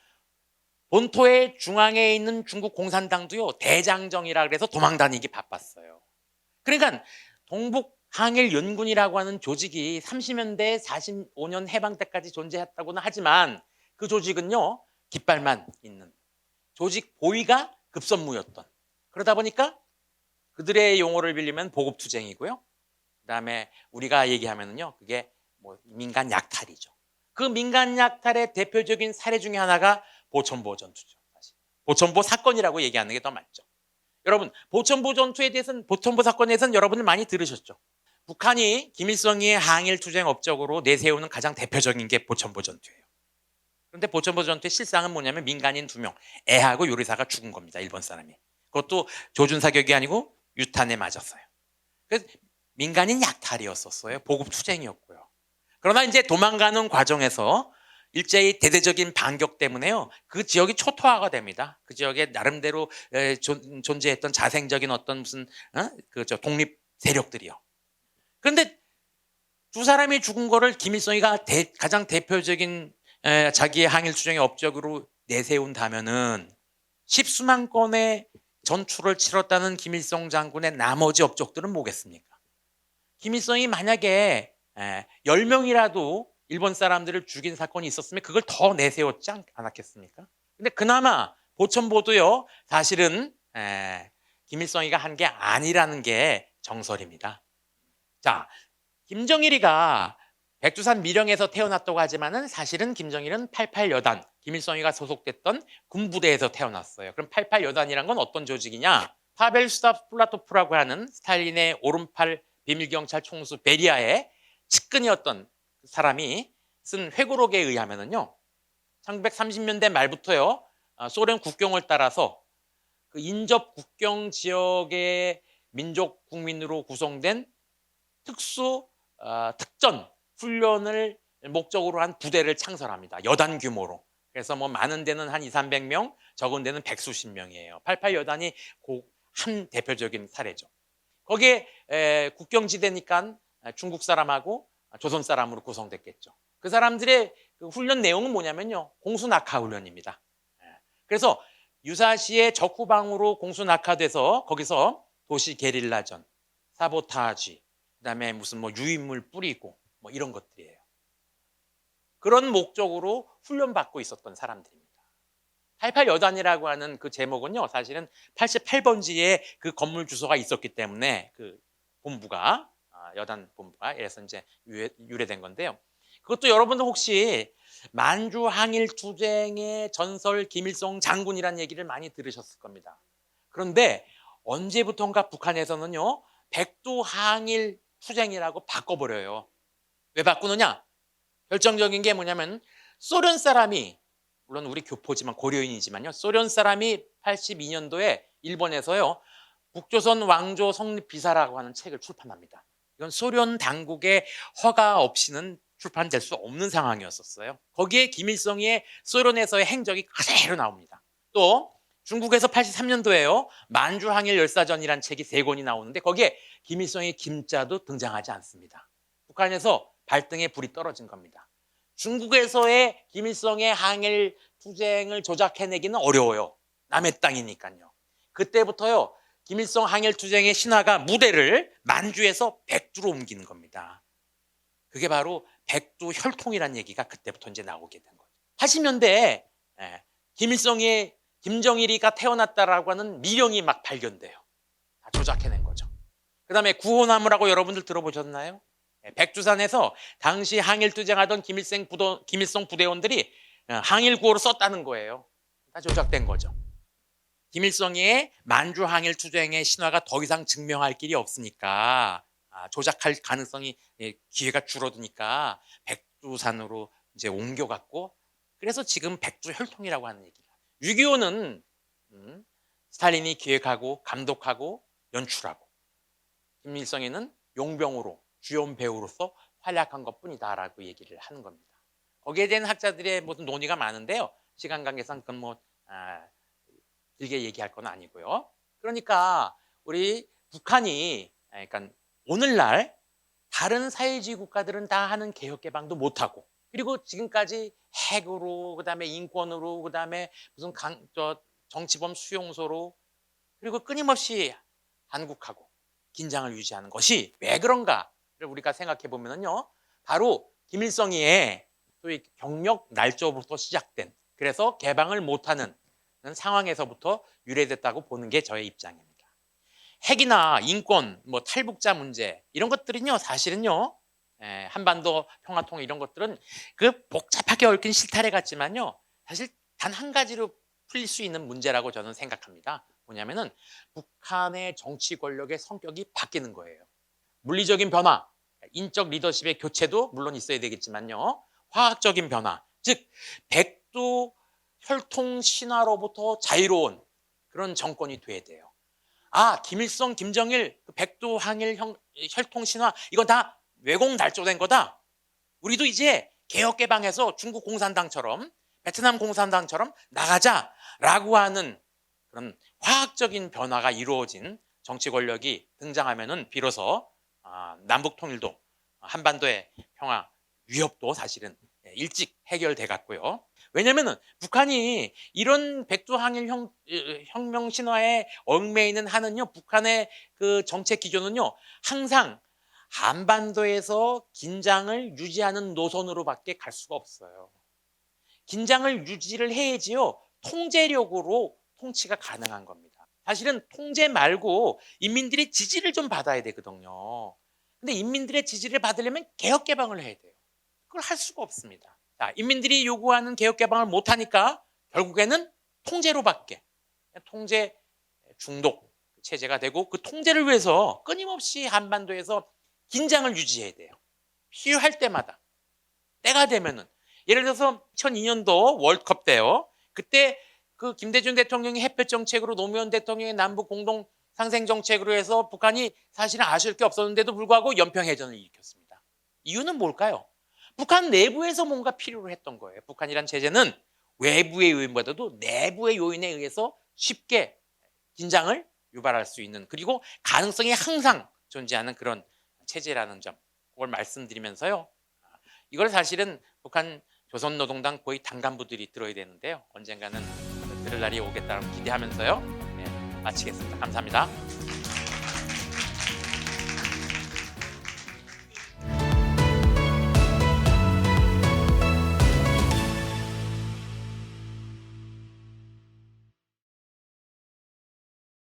본토의 중앙에 있는 중국 공산당도요, 대장정이라 그래서 도망다니기 바빴어요. 그러니까 동북 항일 연군이라고 하는 조직이 30년대 45년 해방 때까지 존재했다고는 하지만 그 조직은요, 깃발만 있는 조직 보위가 급선무였던, 그러다 보니까 그들의 용어를 빌리면 보급투쟁이고요, 그다음에 우리가 얘기하면은요, 그게 뭐 민간 약탈이죠. 그 민간 약탈의 대표적인 사례 중에 하나가 보천보 전투죠. 사실 보천보 사건이라고 얘기하는 게 더 맞죠. 여러분, 보천보 전투에 대해서는, 보천보 사건에 대해서는 여러분들 많이 들으셨죠. 북한이 김일성의 항일 투쟁 업적으로 내세우는 가장 대표적인 게 보천보 전투예요. 그런데 보천보 전투의 실상은 뭐냐면 민간인 2명, 애하고 요리사가 죽은 겁니다. 일본 사람이. 그것도 조준 사격이 아니고 유탄에 맞았어요. 그래서 민간인 약탈이었었어요. 보급 투쟁이었고요. 그러나 이제 도망가는 과정에서 일제히 대대적인 반격 때문에요, 그 지역이 초토화가 됩니다. 그 지역에 나름대로 존재했던 자생적인 어떤 무슨 독립 세력들이요. 그런데 두 사람이 죽은 거를 김일성이가 가장 대표적인 자기의 항일 투쟁의 업적으로 내세운다면은 십수만 건의 전투를 치렀다는 김일성 장군의 나머지 업적들은 뭐겠습니까? 김일성이 만약에 10명이라도 일본 사람들을 죽인 사건이 있었으면 그걸 더 내세웠지 않았겠습니까? 근데 그나마 보천보도요, 사실은 김일성이가 한 게 아니라는 게 정설입니다. 자, 김정일이가 백두산 밀영에서 태어났다고 하지만은 사실은 김정일은 88여단, 김일성이가 소속됐던 군부대에서 태어났어요. 그럼 88여단이란 건 어떤 조직이냐? 파벨 수다플라토프라고 하는 스탈린의 오른팔 비밀경찰 총수 베리아의 측근이었던 사람이 쓴 회고록에 의하면은요, 1930년대 말부터요, 소련 국경을 따라서 그 인접 국경 지역의 민족 국민으로 구성된 특수 특전 훈련을 목적으로 한 부대를 창설합니다. 여단 규모로. 그래서 뭐 많은 데는 한 2, 300명, 적은 데는 백수십 명이에요. 88여단이 한 대표적인 사례죠. 거기에 국경지대니까 중국 사람하고 조선 사람으로 구성됐겠죠. 그 사람들의 그 훈련 내용은 뭐냐면요, 공수낙하 훈련입니다. 그래서 유사시에 적후방으로 공수낙하돼서 거기서 도시 게릴라전, 사보타지, 그다음에 무슨 뭐 유인물 뿌리고 뭐 이런 것들이에요. 그런 목적으로 훈련받고 있었던 사람들입니다. 88여단이라고 하는 그 제목은요, 사실은 88번지에 그 건물 주소가 있었기 때문에 그 본부가 여단 본부가 그래서 이제 유래된 건데요. 그것도 여러분들 혹시 만주 항일 투쟁의 전설 김일성 장군이라는 얘기를 많이 들으셨을 겁니다. 그런데 언제부턴가 북한에서는요, 백두 항일 투쟁이라고 바꿔버려요. 왜 바꾸느냐? 결정적인 게 뭐냐면 소련 사람이, 물론 우리 교포지만 고려인이지만요, 소련 사람이 82년도에 일본에서요, 북조선 왕조 성립 비사라고 하는 책을 출판합니다. 이건 소련 당국의 허가 없이는 출판될 수 없는 상황이었었어요. 거기에 김일성의 소련에서의 행적이 그대로 나옵니다. 또 중국에서 83년도에요, 만주항일 열사전이라는 책이 3권이 나오는데 거기에 김일성의 김자도 등장하지 않습니다. 북한에서 발등에 불이 떨어진 겁니다. 중국에서의 김일성의 항일 투쟁을 조작해내기는 어려워요. 남의 땅이니까요. 그때부터요, 김일성 항일 투쟁의 신화가 무대를 만주에서 백두로 옮기는 겁니다. 그게 바로 백두 혈통이라는 얘기가 그때부터 이제 나오게 된 거죠. 80년대에 김정일이가 태어났다라고 하는 미령이 막 발견돼요. 다 조작해낸 거죠. 그 다음에 구호나무라고 여러분들 들어보셨나요? 백두산에서 당시 항일 투쟁하던 김일성 부대원들이 항일 구호로 썼다는 거예요. 다 조작된 거죠. 김일성의 만주 항일 투쟁의 신화가 더 이상 증명할 길이 없으니까, 조작할 가능성이, 기회가 줄어드니까 백두산으로 이제 옮겨갔고, 그래서 지금 백두 혈통이라고 하는 얘기가. 6.25는 스탈린이 기획하고 감독하고 연출하고, 김일성이는 용병으로 주연 배우로서 활약한 것뿐이다라고 얘기를 하는 겁니다. 거기에 대한 학자들의 무슨 논의가 많은데요, 시간 관계상 그건 뭐 길게 얘기할 건 아니고요. 그러니까 우리 북한이 그러니까 오늘날 다른 사회주의 국가들은 다 하는 개혁 개방도 못하고, 그리고 지금까지 핵으로, 그다음에 인권으로, 그다음에 무슨 정치범 수용소로, 그리고 끊임없이 한국하고 긴장을 유지하는 것이 왜 그런가를 우리가 생각해 보면요, 바로 김일성의 소위 경력 날조부터 시작된, 그래서 개방을 못하는 상황에서부터 유래됐다고 보는 게 저의 입장입니다. 핵이나 인권, 뭐 탈북자 문제 이런 것들은요, 사실은요, 한반도 평화통일 이런 것들은 그 복잡하게 얽힌 실타래 같지만요, 사실 단 한 가지로 풀릴 수 있는 문제라고 저는 생각합니다. 뭐냐면은 북한의 정치 권력의 성격이 바뀌는 거예요. 물리적인 변화, 인적 리더십의 교체도 물론 있어야 되겠지만요, 화학적인 변화, 즉 백두 혈통 신화로부터 자유로운 그런 정권이 돼야 돼요. 아, 김일성, 김정일, 백두 항일 혈통 신화, 이건 다 왜곡 날조된 거다. 우리도 이제 개혁 개방해서 중국 공산당처럼, 베트남 공산당처럼 나가자라고 하는 그런 화학적인 변화가 이루어진 정치 권력이 등장하면은 비로소 남북 통일도, 한반도의 평화 위협도 사실은 일찍 해결돼 갔고요. 왜냐면은 북한이 이런 백두항일 혁명 신화에 얽매이는 한은요, 북한의 그 정책 기조는요, 항상 한반도에서 긴장을 유지하는 노선으로밖에 갈 수가 없어요. 긴장을 유지를 해야지요, 통제력으로 통치가 가능한 겁니다. 사실은 통제 말고 인민들의 지지를 좀 받아야 되거든요. 근데 인민들의 지지를 받으려면 개혁 개방을 해야 돼요. 그걸 할 수가 없습니다. 자, 인민들이 요구하는 개혁 개방을 못 하니까 결국에는 통제로밖에, 통제 중독 체제가 되고, 그 통제를 위해서 끊임없이 한반도에서 긴장을 유지해야 돼요. 필요할 때마다, 때가 되면은, 예를 들어서 2002년도 월드컵 때요, 그때 그 김대중 대통령이 햇볕 정책으로, 노무현 대통령의 남북 공동 상생 정책으로 해서 북한이 사실은 아쉬울 게 없었는데도 불구하고 연평해전을 일으켰습니다. 이유는 뭘까요? 북한 내부에서 뭔가 필요로 했던 거예요. 북한이란 체제는 외부의 요인보다도 내부의 요인에 의해서 쉽게 긴장을 유발할 수 있는, 그리고 가능성이 항상 존재하는 그런 체제라는 점, 그걸 말씀드리면서요, 이걸 사실은 북한 조선노동당 고위 당간부들이 들어야 되는데요, 언젠가는 들을 날이 오겠다고 기대하면서요, 마치겠습니다. 감사합니다.